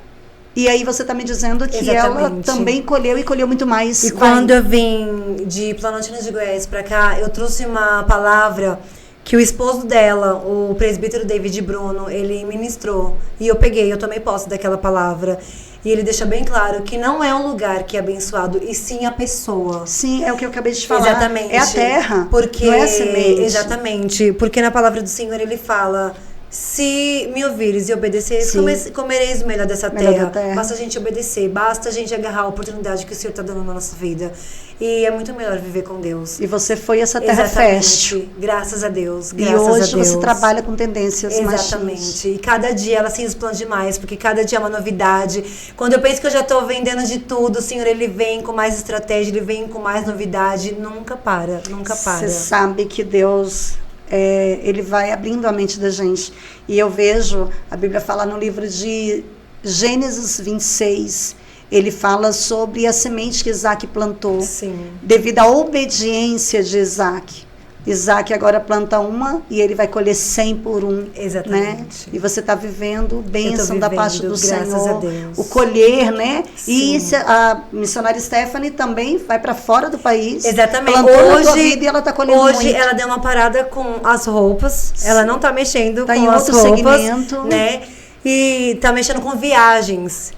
e aí você está me dizendo que ela também colheu e colheu muito mais. E quando eu vim de Planaltina de Goiás para cá, eu trouxe uma palavra que o esposo dela, o presbítero David Bruno, ele ministrou. E eu tomei posse daquela palavra. E ele deixa bem claro que não é um lugar que é abençoado, e sim a pessoa. Sim, é o que eu acabei de falar. Exatamente. É a terra, porque, não é a semente. Exatamente. Porque na palavra do Senhor ele fala: se me ouvires e obedeceres, comereis o melhor dessa terra. Basta a gente obedecer, basta a gente agarrar a oportunidade que o Senhor está dando na nossa vida. E é muito melhor viver com Deus. E você foi essa terra fértil. Graças a Deus. E hoje você trabalha com tendências machistas. Exatamente. E cada dia ela se expande mais, porque cada dia é uma novidade. Quando eu penso que eu já estou vendendo de tudo, o Senhor, ele vem com mais estratégia, ele vem com mais novidade. Nunca para, nunca para. Você sabe que Deus... ele vai abrindo a mente da gente. E eu vejo, a Bíblia fala no livro de Gênesis 26, ele fala sobre a semente que Isaac plantou. Sim. Devido à obediência de Isaac. Isaac agora planta uma e ele vai colher 100 por um. Exatamente. Né? E você está vivendo bênção da parte do graças Senhor. A Deus. O colher, né? Sim. E a missionária Stephanie também vai para fora do país. Exatamente. Plantou na tua vida e ela está colhendo hoje muito. Ela deu uma parada com as roupas. Ela não está mexendo com em as outro roupas. Segmento. Né? E tá mexendo com viagens.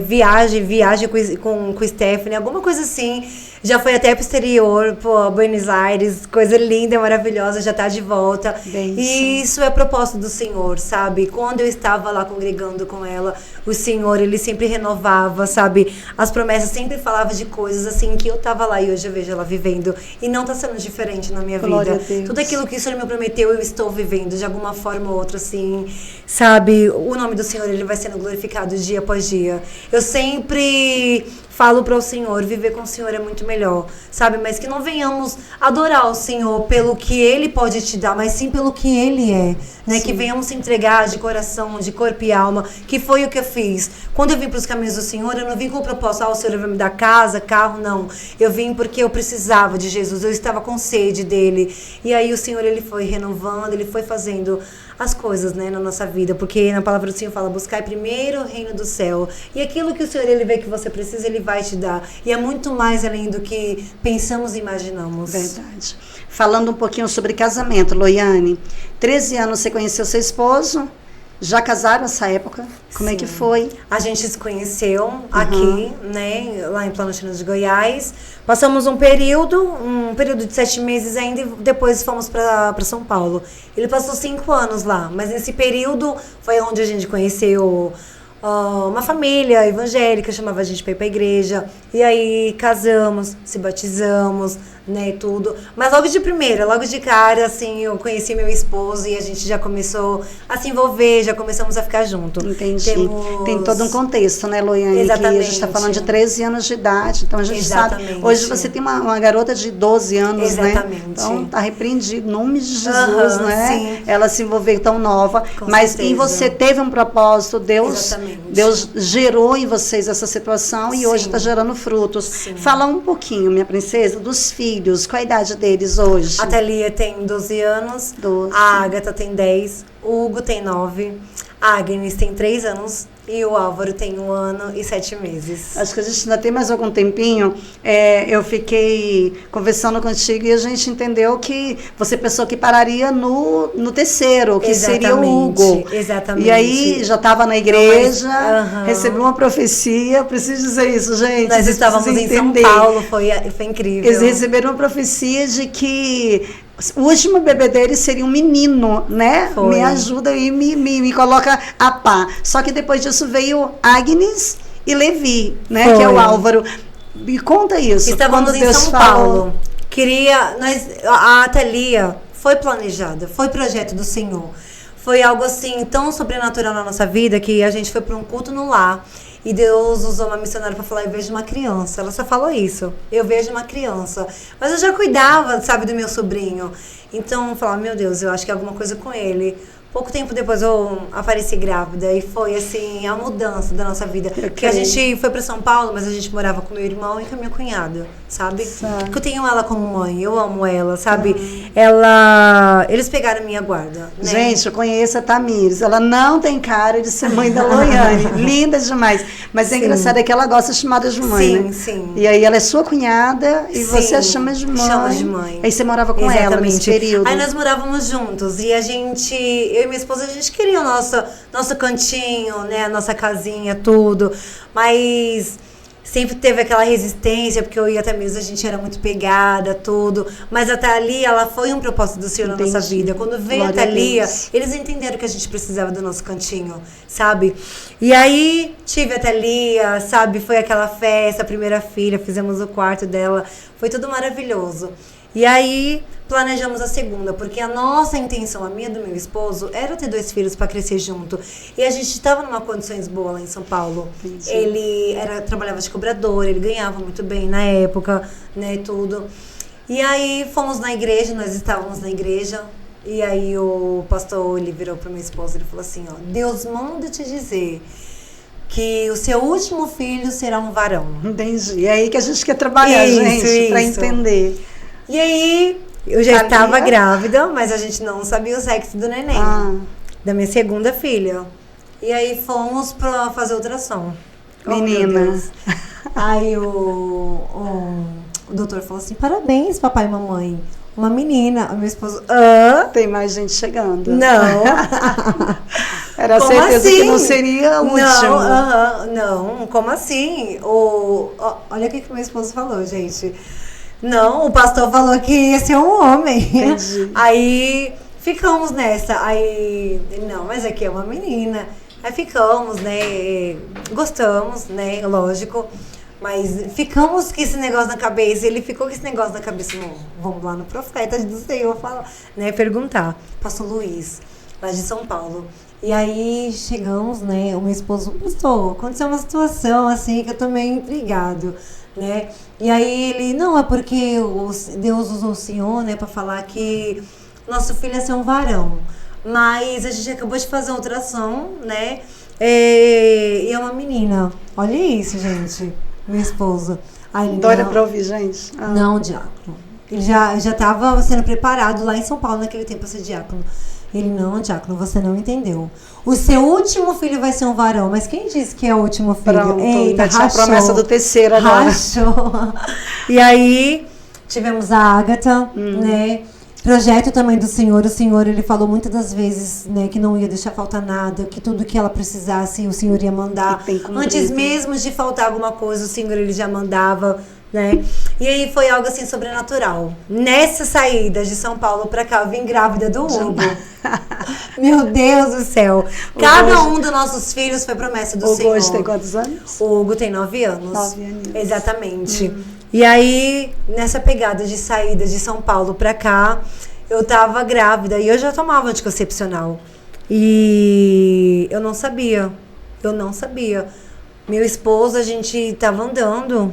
Viagem com o Stephanie, alguma coisa assim. Já foi até pro exterior, Buenos Aires, coisa linda, maravilhosa, já tá de volta. E isso é propósito do Senhor, sabe? Quando eu estava lá congregando com ela, o Senhor, ele sempre renovava, sabe? As promessas sempre falava de coisas assim que eu tava lá e hoje eu vejo ela vivendo. E não tá sendo diferente na minha Glória vida. a Deus. Tudo aquilo que o Senhor me prometeu, eu estou vivendo de alguma forma ou outra, assim, sabe? O nome do Senhor, ele vai sendo glorificado dia após dia. Eu sempre falo para o Senhor, viver com o Senhor é muito melhor, sabe? Mas que não venhamos adorar o Senhor pelo que Ele pode te dar, mas sim pelo que Ele é, né? Que venhamos se entregar de coração, de corpo e alma, que foi o que eu fiz. Quando eu vim para os caminhos do Senhor, eu não vim com o propósito, o Senhor vai me dar casa, carro, não. Eu vim porque eu precisava de Jesus, eu estava com sede dEle. E aí o Senhor, Ele foi renovando, Ele foi fazendo as coisas, né, na nossa vida, porque na palavra do Senhor fala, buscar primeiro o reino do céu, e aquilo que o Senhor, Ele vê que você precisa, Ele vai te dar, e é muito mais além do que pensamos e imaginamos. Verdade. Falando um pouquinho sobre casamento, Loiane, 13 anos você conheceu seu esposo, já casaram nessa época? Como é que foi? A gente se conheceu aqui, né, lá em Planaltina de Goiás. Passamos um período de 7 meses ainda, e depois fomos para São Paulo. Ele passou 5 anos lá, mas nesse período foi onde a gente conheceu uma família evangélica, chamava a gente para ir para a igreja. E aí casamos, se batizamos, né, tudo. Mas logo de primeira, logo de cara, assim, eu conheci meu esposo e a gente já começou a se envolver, já começamos a ficar junto. Entendi. Tem todo um contexto, né, Loiane? Exatamente. Que a gente está falando de 13 anos de idade, então a gente sabe. Hoje você tem uma garota de 12 anos, exatamente, né? Então está repreendido, em nome de Jesus, né? Sim. Ela se envolveu tão nova, Com mas certeza. em você teve um propósito, Exatamente. Deus gerou em vocês essa situação e hoje está gerando frutos. Sim. Fala um pouquinho, minha princesa, dos filhos. Qual a idade deles hoje? A Thalia tem 12 anos, 12. A Agatha tem 10, o Hugo tem 9, a Agnes tem 3 anos e o Álvaro tem 1 ano e 7 meses. Acho que a gente ainda tem mais algum tempinho. Eu fiquei conversando contigo e a gente entendeu que você pensou que pararia no terceiro, que seria o Hugo. Exatamente. E aí já estava na igreja, recebeu uma profecia. Preciso dizer isso, gente. Nós estávamos em São Paulo, foi incrível. Eles receberam uma profecia de que o último bebê deles seria um menino, né? Foi. Me ajuda aí, me coloca a pá. Só que depois disso veio Agnes e Levi, né? Foi. Que é o Álvaro. Me conta isso. Estávamos quando em Deus São falou. Paulo. A Thalia foi planejada, foi projeto do Senhor. Foi algo assim tão sobrenatural na nossa vida que a gente foi para um culto no lar. E Deus usou uma missionária para falar, eu vejo uma criança. Ela só falou isso, eu vejo uma criança. Mas eu já cuidava, sabe, do meu sobrinho. Então eu falava, meu Deus, eu acho que é alguma coisa com ele. Pouco tempo depois eu apareci grávida e foi assim a mudança da nossa vida. Porque a gente foi para São Paulo, mas a gente morava com meu irmão e com a minha cunhada, sabe? Porque eu tenho ela como mãe, eu amo ela, sabe? Eles pegaram minha guarda, né? Gente, eu conheço a Tamires. Ela não tem cara de ser mãe da Loiane. Linda demais. Mas é engraçado é que ela gosta de chamada de mãe, né? Sim. E aí ela é sua cunhada e você a chama de mãe. Chama de mãe. Aí você morava com ela nesse período. Aí nós morávamos juntos e eu e minha esposa, a gente queria o nosso cantinho, né? A nossa casinha, tudo. Mas sempre teve aquela resistência, porque eu e a Tamires, a gente era muito pegada, tudo. Mas a Thalia, ela foi um propósito do Senhor na nossa vida. Quando veio a Thalia, eles entenderam que a gente precisava do nosso cantinho, sabe? E aí, tive a Thalia, sabe? Foi aquela festa, a primeira filha, fizemos o quarto dela. Foi tudo maravilhoso. E aí, planejamos a segunda, porque a nossa intenção, a minha e do meu esposo, era ter 2 filhos para crescer junto. E a gente estava numa condições boas lá em São Paulo. Entendi. Ele trabalhava de cobrador, ele ganhava muito bem na época, né, tudo. E aí, fomos na igreja, nós estávamos na igreja, e aí o pastor, ele virou para meu esposo, ele falou assim, ó, Deus manda te dizer que o seu último filho será um varão. Entendi. É aí que a gente quer trabalhar, gente, para entender. E aí, eu já estava grávida, mas a gente não sabia o sexo do neném, da minha segunda filha. E aí fomos pra fazer ultrassom. Menina. Aí o doutor falou assim, parabéns, papai e mamãe. Uma menina. O meu esposo, tem mais gente chegando. Não. Era como certeza assim? Que não seria o último. Não, como assim? Olha o que meu esposo falou, gente. Não, o pastor falou que ia ser um homem. Entendi. Aí ficamos nessa. Aí, não, mas aqui é uma menina. Aí ficamos, né? Gostamos, né? Lógico. Mas ficamos com esse negócio na cabeça. Ele ficou com esse negócio na cabeça. Não, vamos lá no profeta do Senhor falar, né? Perguntar. Pastor Luiz, lá de São Paulo. E aí chegamos, né? O meu esposo, pastor, aconteceu uma situação assim que eu tô meio intrigado, né? E aí ele, não, é porque Deus usou o Senhor, né, pra falar que nosso filho ia ser um varão. Mas a gente acabou de fazer uma ultrassom, né? E é uma menina. Olha isso, gente. Meu esposo. Aí ele, Doida pra ouvir, gente. Não, diácono. Ele já estava sendo preparado lá em São Paulo naquele tempo para ser diácono. Ele, não, diácono, você não entendeu. O seu último filho vai ser um varão. Mas quem disse que é o último filho? Pronto, Eita, tinha a promessa do terceiro agora. Rachou. E aí, tivemos a Ágata, né? Projeto também do Senhor. O Senhor, ele falou muitas das vezes, né, que não ia deixar faltar nada, que tudo que ela precisasse, o Senhor ia mandar. Antes mesmo de faltar alguma coisa, o Senhor, ele já mandava, né? E aí foi algo assim sobrenatural. Nessa saída de São Paulo pra cá, eu vim grávida do Hugo. Meu Deus do céu. Cada um dos nossos filhos foi promessa do Senhor. O Hugo hoje tem quantos anos? O Hugo tem 9 anos. 9 anos. Exatamente. E aí, nessa pegada de saída de São Paulo pra cá, eu tava grávida e eu já tomava anticoncepcional. E eu não sabia. Meu esposo, a gente tava andando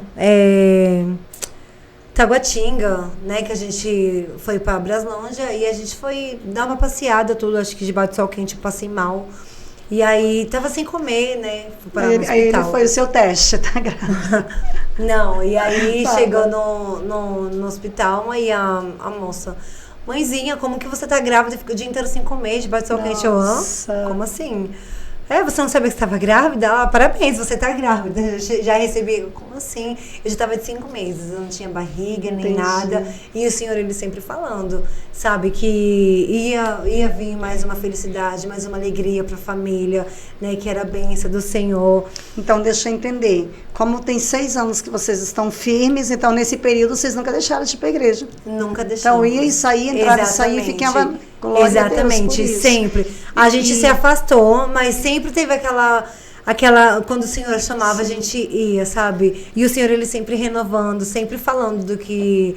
Taguatinga, né? Que a gente foi pra Braslândia e a gente foi dar uma passeada, tudo, acho que debaixo do sol quente, eu passei mal. E aí, tava sem comer, né? Fui parar no hospital. Aí ele foi o seu teste, tá grávida? Não, e aí chegou no hospital, aí a moça, mãezinha, como que você tá grávida e fica o dia inteiro sem comer, debaixo do sol quente? Eu, como assim? Você não sabia que você estava grávida? Ah, parabéns, você tá grávida. Eu já recebi, como assim? Eu já estava de 5 meses, eu não tinha barriga nem nada. E o Senhor, ele sempre falando, sabe, que ia vir mais uma felicidade, mais uma alegria para a família, né, que era a bênção do Senhor. Então, deixa eu entender. Como tem 6 anos que vocês estão firmes, então nesse período vocês nunca deixaram de ir para a igreja. Nunca deixamos. Então, ia e saía, entrava e saía e ficava... Exatamente, sempre. A gente se afastou, mas sempre teve aquela quando o Senhor chamava, a gente ia, sabe? E o Senhor, ele sempre renovando, sempre falando do que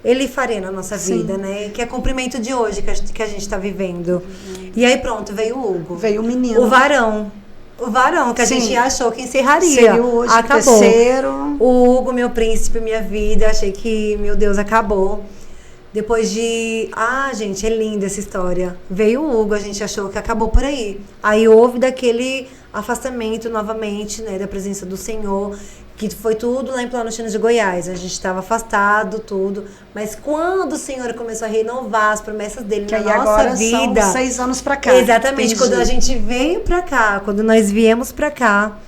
ele faria na nossa vida, né? Que é cumprimento de hoje que a gente tá vivendo. E aí pronto, veio o Hugo. Veio o menino. O varão, que a gente achou que encerraria. Seria hoje, acabou. Terceiro. O Hugo, meu príncipe, minha vida, achei que, meu Deus, acabou. Depois de... gente, é linda essa história. Veio o Hugo, a gente achou que acabou por aí. Aí houve daquele afastamento novamente, né, da presença do Senhor, que foi tudo lá em Planaltina de Goiás. A gente estava afastado, tudo. Mas quando o Senhor começou a renovar as promessas dele na nossa vida... São 6 anos pra cá. Exatamente. Quando a gente veio pra cá, quando nós viemos pra cá,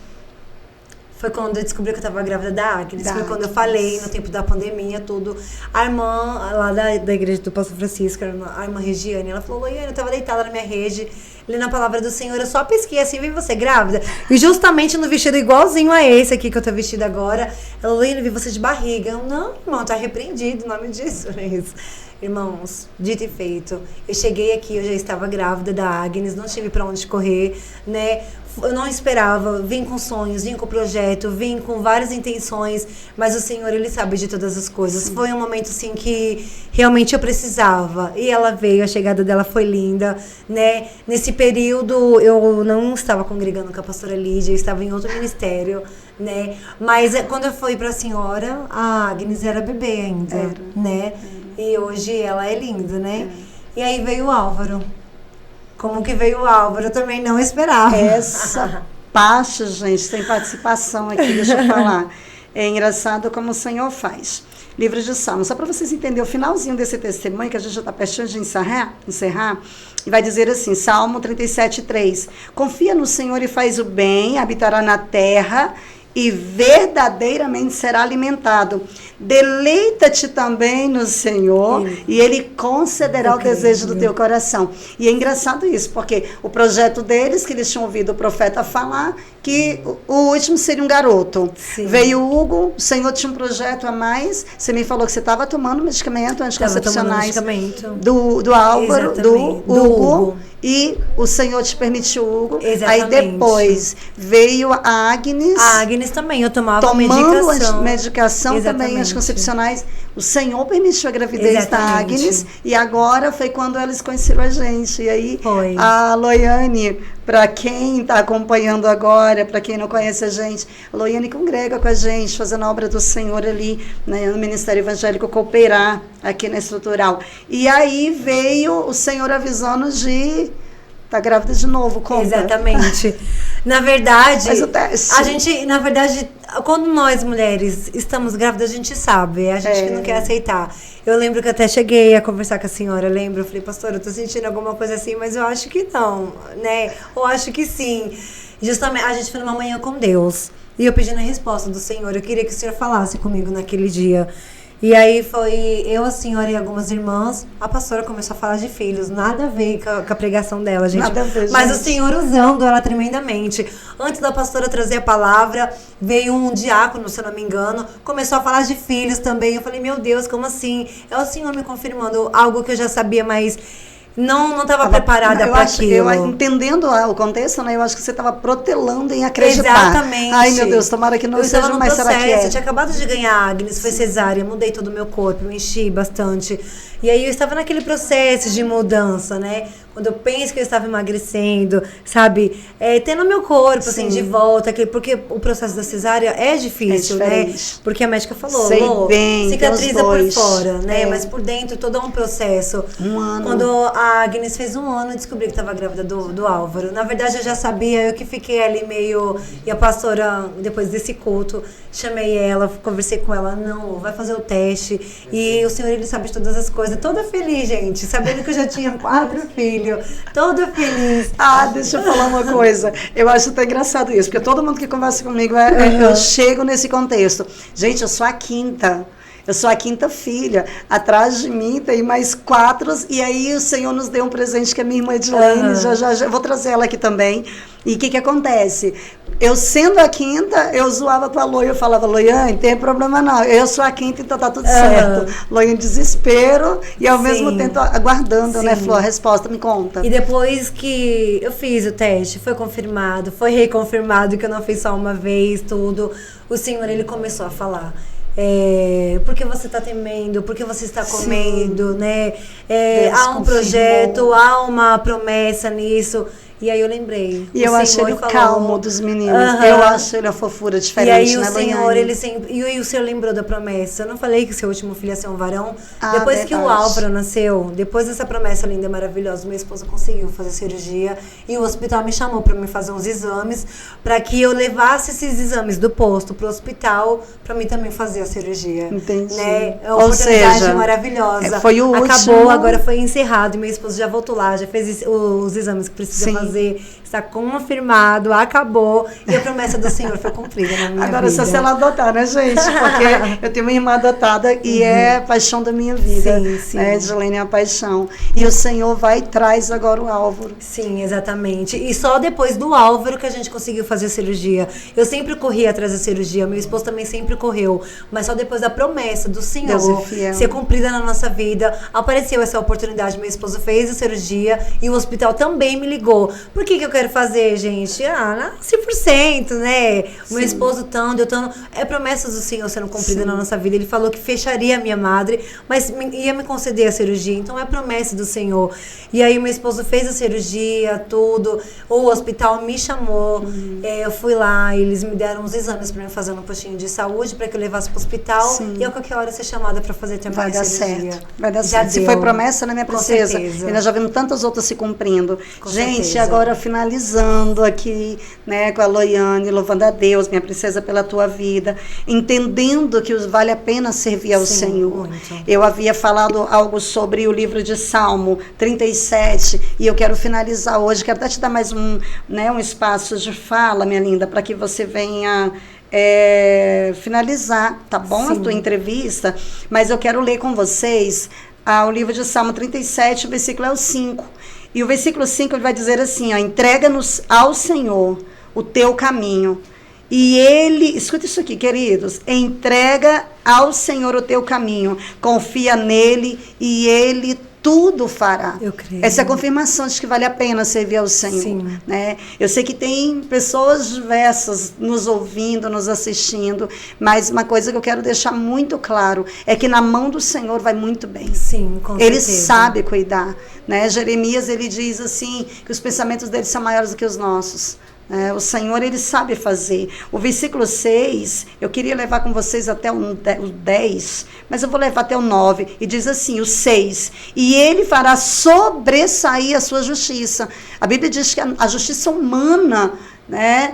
foi quando eu descobri que eu estava grávida da Agnes. Foi quando eu falei, no tempo da pandemia, tudo. A irmã lá da igreja do Pastor Francisco, a irmã Regiane, ela falou, Loiane, eu estava deitada na minha rede, lendo a palavra do Senhor, eu só pesquei assim, vi você grávida. E justamente no vestido igualzinho a esse aqui que eu tô vestida agora, ela falou, Loiane, vi você de barriga. Eu, não, irmão, tá repreendido, em nome de Jesus. Irmãos, dito e feito. Eu cheguei aqui, eu já estava grávida da Agnes, não tive pra onde correr, né? Eu não esperava, vim com sonhos, vim com projeto, vim com várias intenções, mas o Senhor, ele sabe de todas as coisas. Sim. Foi um momento, assim, que realmente eu precisava. E ela veio, a chegada dela foi linda, né? Nesse período, eu não estava congregando com a pastora Lídia, eu estava em outro ministério, né? Mas quando eu fui pra senhora, a Agnes era bebê ainda, né? E hoje ela é linda, né? E aí veio o Álvaro. Como que veio o Álvaro, eu também não esperava. Essa parte, gente, tem participação aqui, deixa eu falar. É engraçado como o Senhor faz. Livro de Salmos, só para vocês entenderem o finalzinho desse testemunho, que a gente já está pertinho de encerrar, e vai dizer assim, Salmo 37:3. Confia no Senhor e faz o bem, habitará na terra e verdadeiramente será alimentado. Deleita-te também no Senhor e Ele concederá o desejo do teu coração. E é engraçado isso, porque o projeto deles, que eles tinham ouvido o profeta falar, que o último seria um garoto. Sim. Veio o Hugo, o Senhor tinha um projeto a mais, você me falou que você estava tomando medicamento anticoncepcionais do Álvaro, do Hugo, e o Senhor te permitiu, Hugo. Exatamente. Aí depois veio a Agnes. A Agnes também, eu tomava medicação. Medicação também, anticoncepcionais. o Senhor permitiu a gravidez Exatamente. da Agnes, e agora foi quando eles conheceram a gente. E aí, Foi. a Loiane, para quem está acompanhando agora, para quem não conhece a gente, a Loiane congrega com a gente, fazendo a obra do Senhor ali, né, no Ministério Evangélico Cooperar, aqui na Estrutural. E aí veio o Senhor avisando de... Tá grávida de novo, conta. Exatamente. Na verdade, Faz o teste. a gente, na verdade, quando nós mulheres estamos grávidas, a gente sabe, a gente que não quer aceitar. Eu lembro que até cheguei a conversar com a senhora, lembro, eu falei, pastora, eu tô sentindo alguma coisa assim, mas eu acho que não, né? Ou acho que sim. Justamente, a gente foi numa manhã com Deus, e eu pedindo a resposta do Senhor, eu queria que o Senhor falasse comigo naquele dia. E aí foi eu, a senhora e algumas irmãs. A pastora começou a falar de filhos. Nada a ver com a pregação dela, gente. Nada a ver, Mas gente. o Senhor usando ela tremendamente. Antes da pastora trazer a palavra, veio um diácono, se eu não me engano, começou a falar de filhos também. Eu falei, meu Deus, como assim? É o Senhor me confirmando algo que eu já sabia, mas não estava preparada para aquilo. Eu, entendendo o contexto, né, eu acho que você estava protelando em acreditar. Exatamente. Ai, meu Deus, tomara que não seja, mas será que é? Eu tinha acabado de ganhar Agnes, foi cesárea, mudei todo o meu corpo, me enchi bastante. E aí eu estava naquele processo de mudança, né? Quando eu penso que eu estava emagrecendo, sabe? Tendo meu corpo, assim, de volta. Porque o processo da cesárea é difícil, né? Porque a médica falou, sei bem, cicatriza por fora, né? É. Mas por dentro todo é um processo. Um ano. Quando a Agnes fez 1 ano, eu descobri que estava grávida do Álvaro. Na verdade, eu já sabia, eu que fiquei ali meio... E a pastora, depois desse culto, chamei ela, conversei com ela, não, vai fazer o teste. E o Senhor, ele sabe de todas as coisas. Toda feliz, gente, sabendo que eu já tinha 4 filhos. Toda feliz. Ah, deixa eu falar uma coisa. Eu acho até engraçado isso, porque todo mundo que conversa comigo, eu chego nesse contexto. Gente, eu sou a quinta. Eu sou a quinta filha. Atrás de mim tem mais 4. E aí o Senhor nos deu um presente que é minha irmã Edilene. Já vou trazer ela aqui também. E o que acontece? Eu sendo a quinta, eu zoava com a Loia. Eu falava, Loiane, não tem problema não. Eu sou a quinta, então tá tudo certo. Loia em desespero e ao mesmo tempo aguardando, né, Flor? A resposta, me conta. E depois que eu fiz o teste, foi confirmado, foi reconfirmado que eu não fiz só uma vez, tudo. O Senhor, ele começou a falar. Por que você está temendo? Por que você está com medo, né? Há um projeto, há uma promessa nisso. E aí eu lembrei. E eu acho ele calmo dos meninos. Eu acho ele a fofura diferente, e aí né, o Senhor, ele sempre... E o Senhor lembrou da promessa. Eu não falei que seu último filho ia ser um varão. Depois verdade. que o Álvaro nasceu, depois dessa promessa linda e maravilhosa, minha esposa conseguiu fazer cirurgia. E o hospital me chamou para me fazer uns exames, para que eu levasse esses exames do posto para o hospital, para mim também fazer a cirurgia. Entendi. Né? É uma oportunidade maravilhosa. Foi o último. Acabou, agora foi encerrado. E minha esposa já voltou lá, já fez os exames que precisa fazer. Está confirmado, acabou e a promessa do Senhor foi cumprida na minha vida. Agora só se ela adotar, né, gente? Porque eu tenho uma irmã adotada e é a paixão da minha vida. Sim. Né? Edilene é a paixão. E o Senhor vai e traz agora o Álvaro. Sim, exatamente. E só depois do Álvaro que a gente conseguiu fazer a cirurgia. Eu sempre corri atrás da cirurgia, meu esposo também sempre correu. Mas só depois da promessa do Senhor ser cumprida na nossa vida, apareceu essa oportunidade. Meu esposo fez a cirurgia e o hospital também me ligou. Por que eu quero fazer, gente? 100%, né? O meu esposo tanto, eu tanto. É promessas do Senhor sendo cumprida na nossa vida. Ele falou que fecharia a minha madre, mas ia me conceder a cirurgia. Então é promessa do Senhor. E aí meu esposo fez a cirurgia, tudo. O hospital me chamou. Eu fui lá, eles me deram uns exames para me fazer no postinho de saúde, para que eu levasse pro hospital. E eu qualquer hora ser chamada para fazer também a cirurgia. Vai dar certo. Se foi promessa, né, minha princesa? E nós já vimos tantas outras se cumprindo. Gente, agora finalizando aqui, né, com a Loiane, louvando a Deus, minha princesa, pela tua vida, entendendo que vale a pena servir ao Senhor. Muito. Eu havia falado algo sobre o livro de Salmo 37 e eu quero finalizar hoje, quero até te dar mais um espaço de fala, minha linda, para que você venha finalizar, tá bom? A tua entrevista, mas eu quero ler com vocês o livro de Salmo 37, o versículo é o 5. E o versículo 5 ele vai dizer assim, entrega-nos ao Senhor o teu caminho. E ele, escuta isso aqui, queridos, entrega ao Senhor o teu caminho, confia nele e ele tudo fará. Eu creio. Essa é a confirmação de que vale a pena servir ao Senhor. Sim. Né? Eu sei que tem pessoas diversas nos ouvindo, nos assistindo, mas uma coisa que eu quero deixar muito claro é que na mão do Senhor vai muito bem. Sim, com Ele certeza. sabe cuidar. Né? Jeremias, ele diz assim, que os pensamentos dele são maiores do que os nossos. O Senhor, ele sabe fazer. O versículo 6, eu queria levar com vocês até o 10, mas eu vou levar até o 9, e diz assim, o 6, e ele fará sobressair a sua justiça. A Bíblia diz que a justiça humana, né,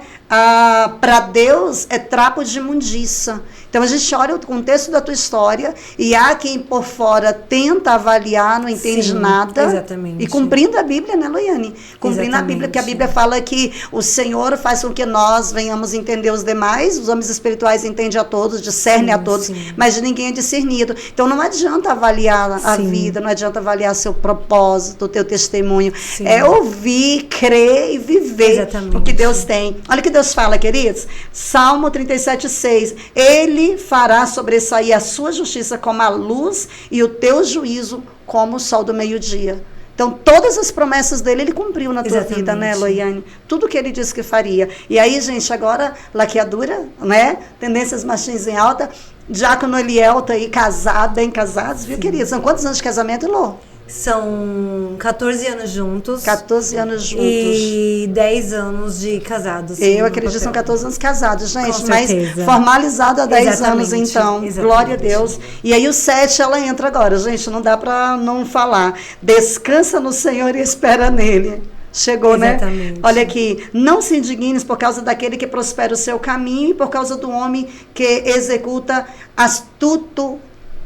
para Deus é trapo de imundícia. Então a gente olha o contexto da tua história e há quem por fora tenta avaliar, não entende nada. Exatamente. E cumprindo a Bíblia, né, Loiane? Cumprindo Exatamente. a Bíblia, que a Bíblia fala que o Senhor faz com que nós venhamos entender os demais, os homens espirituais entendem a todos, discernem a todos, mas de ninguém é discernido. Então não adianta avaliar a vida, não adianta avaliar seu propósito, o teu testemunho. É ouvir, crer e viver o que Deus tem. Olha o que Deus fala, queridos. Salmo 37:6. Ele fará sobressair a sua justiça como a luz e o teu juízo como o sol do meio-dia. Então, todas as promessas dele, ele cumpriu na tua vida, né, Loiane? Tudo que ele disse que faria. E aí, gente, agora, laqueadura, né? Tendências machinhas em alta. Diácono Eliel tá aí casado, bem casados, viu, querida? São quantos anos de casamento, Lô? São 14 anos juntos. 14 anos juntos. E 10 anos de casados. Eu acredito que são 14 anos casados, gente. Com mas certeza. formalizado há 10 anos, então. Exatamente. Glória a Deus. E aí o 7, ela entra agora, gente. Não dá para não falar. Descansa no Senhor e espera nele. Chegou, Exatamente. né? Olha aqui. Não se indignes por causa daquele que prospera o seu caminho e por causa do homem que executa astuto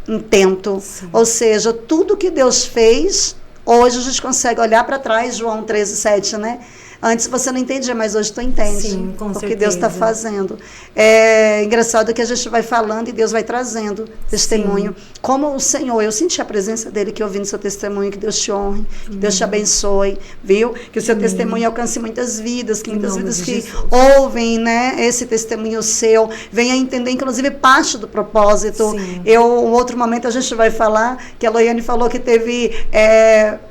intento. Ou seja, tudo que Deus fez, hoje a gente consegue olhar para trás, João 13:7, né? Antes você não entendia, mas hoje tu entende. Sim, com o que certeza. Deus está fazendo. É engraçado que a gente vai falando e Deus vai trazendo testemunho. Como o Senhor, eu senti a presença dele aqui ouvindo seu testemunho, que Deus te honre, que Deus te abençoe, viu? Que o seu testemunho alcance muitas vidas, que muitas vidas que ouvem, né, esse testemunho seu, venha entender, inclusive, parte do propósito. Um outro momento a gente vai falar, que a Loiane falou que teve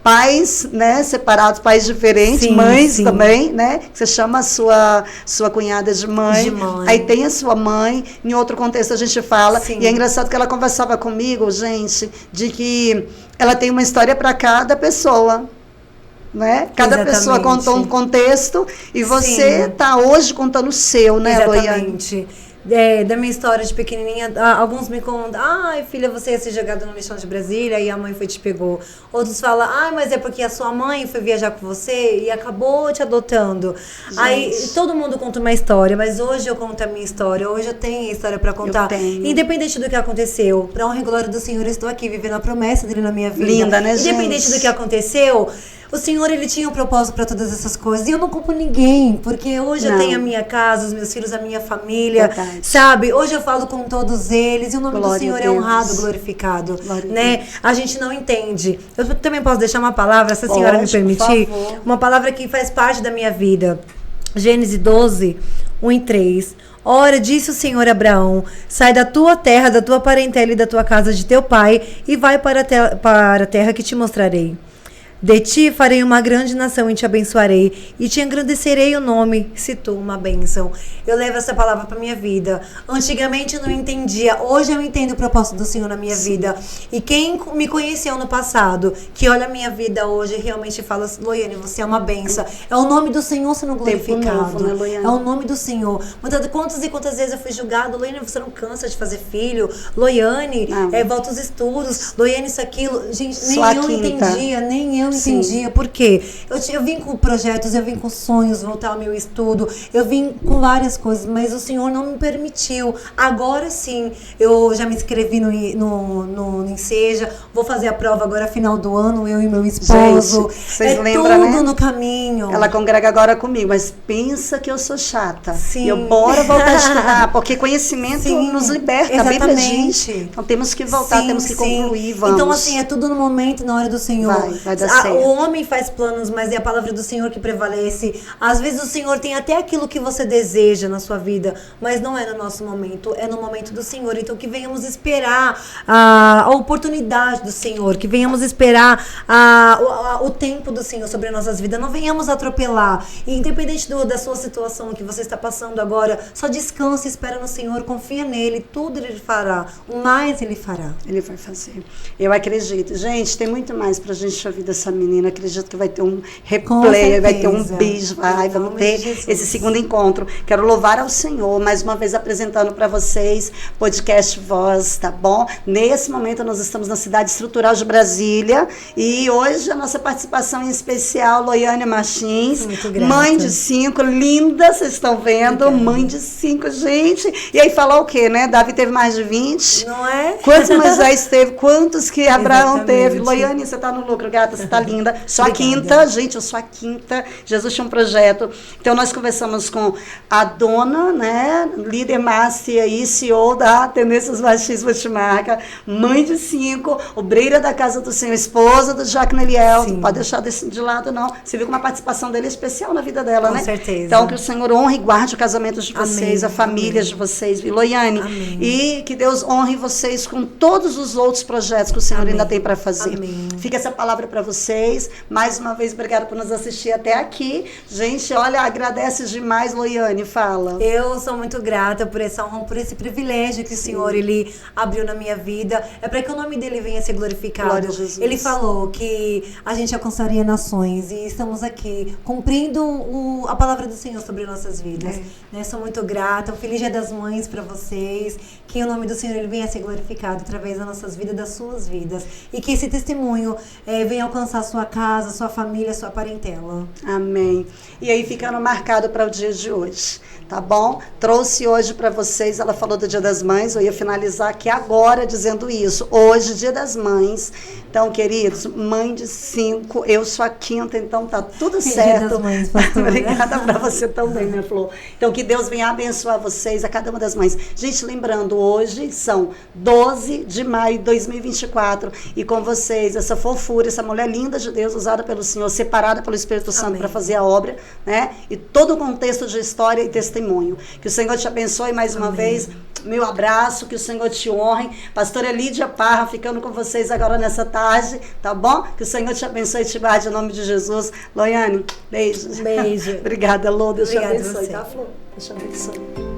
pais, né, separados, pais diferentes, mães também, né? Você chama a sua cunhada de mãe. Aí tem a sua mãe. Em outro contexto a gente fala. E é engraçado que ela conversava comigo, gente, de que ela tem uma história para cada pessoa. Né? Cada pessoa contou um contexto e você está hoje contando o seu, né, Loiane? Da minha história de pequenininha, alguns me contam, ai filha, você ia ser jogada no lixão de Brasília e a mãe foi e te pegou. Outros falam, ai, mas é porque a sua mãe foi viajar com você e acabou te adotando. Gente. Aí todo mundo conta uma história, mas hoje eu conto a minha história, hoje eu tenho a história pra contar. Independente do que aconteceu, pra honra e glória do Senhor, eu estou aqui vivendo a promessa dele na minha vida. Linda, né, gente? Independente do que aconteceu, o Senhor, ele tinha um propósito para todas essas coisas. E eu não culpo ninguém, porque hoje eu tenho a minha casa, os meus filhos, a minha família, sabe? Hoje eu falo com todos eles e o nome do Senhor é honrado, glorificado, né? A gente não entende. Eu também posso deixar uma palavra, se a senhora me permitir, uma palavra que faz parte da minha vida. Gênesis 12, 1-3. Ora, disse o Senhor a Abraão, sai da tua terra, da tua parentela e da tua casa de teu pai e vai para a terra que te mostrarei. De ti farei uma grande nação e te abençoarei e te engrandecerei o nome, se tu uma bênção. Eu levo essa palavra para minha vida. Antigamente eu não entendia, hoje eu entendo o propósito do Senhor na minha vida. E quem me conheceu no passado, que olha a minha vida hoje, realmente fala, Loiane, você é uma bênção. É o nome do Senhor sendo glorificado. Novo, né, é o nome do Senhor. Quantas e quantas vezes eu fui julgada, Loiane, você não cansa de fazer filho? Loiane, volta aos estudos. Loiane, isso, aquilo. Gente, nem eu entendia, nem eu entendia. Por quê? Eu vim com projetos, eu vim com sonhos, voltar ao meu estudo, eu vim com várias coisas, mas o Senhor não me permitiu. Agora sim, eu já me inscrevi no Enseja, vou fazer a prova agora final do ano, eu e meu esposo. Gente, vocês lembram, tudo né? no caminho. Ela congrega agora comigo, mas pensa que eu sou chata. Sim. Eu bora voltar a estudar, porque conhecimento nos liberta, exatamente. A Bíblia diz. Então temos que voltar, temos que concluir, vamos. Então assim, é tudo no momento, na hora do Senhor. Vai dar certo. certo. O homem faz planos, mas é a palavra do Senhor que prevalece. Às vezes o Senhor tem até aquilo que você deseja na sua vida, mas não é no nosso momento, é no momento do Senhor. Então que venhamos esperar a oportunidade do Senhor, que venhamos esperar o tempo do Senhor sobre as nossas vidas. Não venhamos atropelar. E independente da sua situação que você está passando agora, só descanse, espera no Senhor, confia nele, tudo ele fará, o mais ele fará. Ele vai fazer. Eu acredito. Gente, tem muito mais pra gente ouvir dessa menina. Acredito que vai ter um replay, vai ter um beijo, vamos ter esse segundo encontro. Quero louvar ao Senhor, mais uma vez apresentando para vocês podcast Voz, tá bom? Nesse momento nós estamos na cidade estrutural de Brasília e hoje a nossa participação em especial, Loiane Martins, mãe de 5, linda, vocês estão vendo, mãe de 5, gente. E aí falar o quê, né? Davi teve mais de 20. Não é? Quantos Moisés teve? Quantos que Abraão teve? Loiane, você tá no lucro, gata, você tá linda. Sou a quinta, gente, eu sou a quinta. Jesus tinha um projeto. Então nós conversamos com a dona, né, líder master aí, CEO da Tendências Baixis Multimarca, mãe de 5, obreira da Casa do Senhor, esposa do Jacques Neliel. Não pode deixar de lado, não. Você viu que uma participação dele é especial na vida dela, né? Com certeza. Então que o Senhor honre e guarde o casamento de vocês, a família de vocês, Loiane. E que Deus honre vocês com todos os outros projetos que o Senhor ainda tem para fazer. Fica essa palavra para vocês. Mais uma vez, obrigada por nos assistir até aqui. Gente, olha, agradece demais, Loiane, fala. Eu sou muito grata por essa honra, por esse privilégio que o Senhor, ele abriu na minha vida. É para que o nome dele venha a ser glorificado. Glória a Jesus. Ele falou que a gente alcançaria nações e estamos aqui cumprindo a palavra do Senhor sobre nossas vidas. Né? Sou muito grata. Um feliz Dia das Mães para vocês. Que o nome do Senhor ele venha a ser glorificado através das nossas vidas, das suas vidas. E que esse testemunho venha alcançar a sua casa, sua família, sua parentela. Amém. E aí ficando marcado para o dia de hoje, tá bom? Trouxe hoje para vocês, ela falou do Dia das Mães, eu ia finalizar aqui agora dizendo isso. Hoje, Dia das Mães. Então, queridos, mãe de 5, eu sou a quinta, então tá tudo certo. Dia das Mães, pastora. Obrigada para você também, minha flor. Então, que Deus venha abençoar vocês, a cada uma das mães. Gente, lembrando, hoje são 12 de maio de 2024 e com vocês, essa fofura, essa mulher linda de Deus, usada pelo Senhor, separada pelo Espírito Santo para fazer a obra, né? E todo o contexto de história e testemunho. Que o Senhor te abençoe mais uma vez. Meu abraço, que o Senhor te honre. Pastora Lídia Parra, ficando com vocês agora nessa tarde, tá bom? Que o Senhor te abençoe e te guarde em nome de Jesus. Loiane, beijos. Beijo. Obrigada, Lô. Deus te Obrigada abençoe, você. tá, Flor? Deus te abençoe.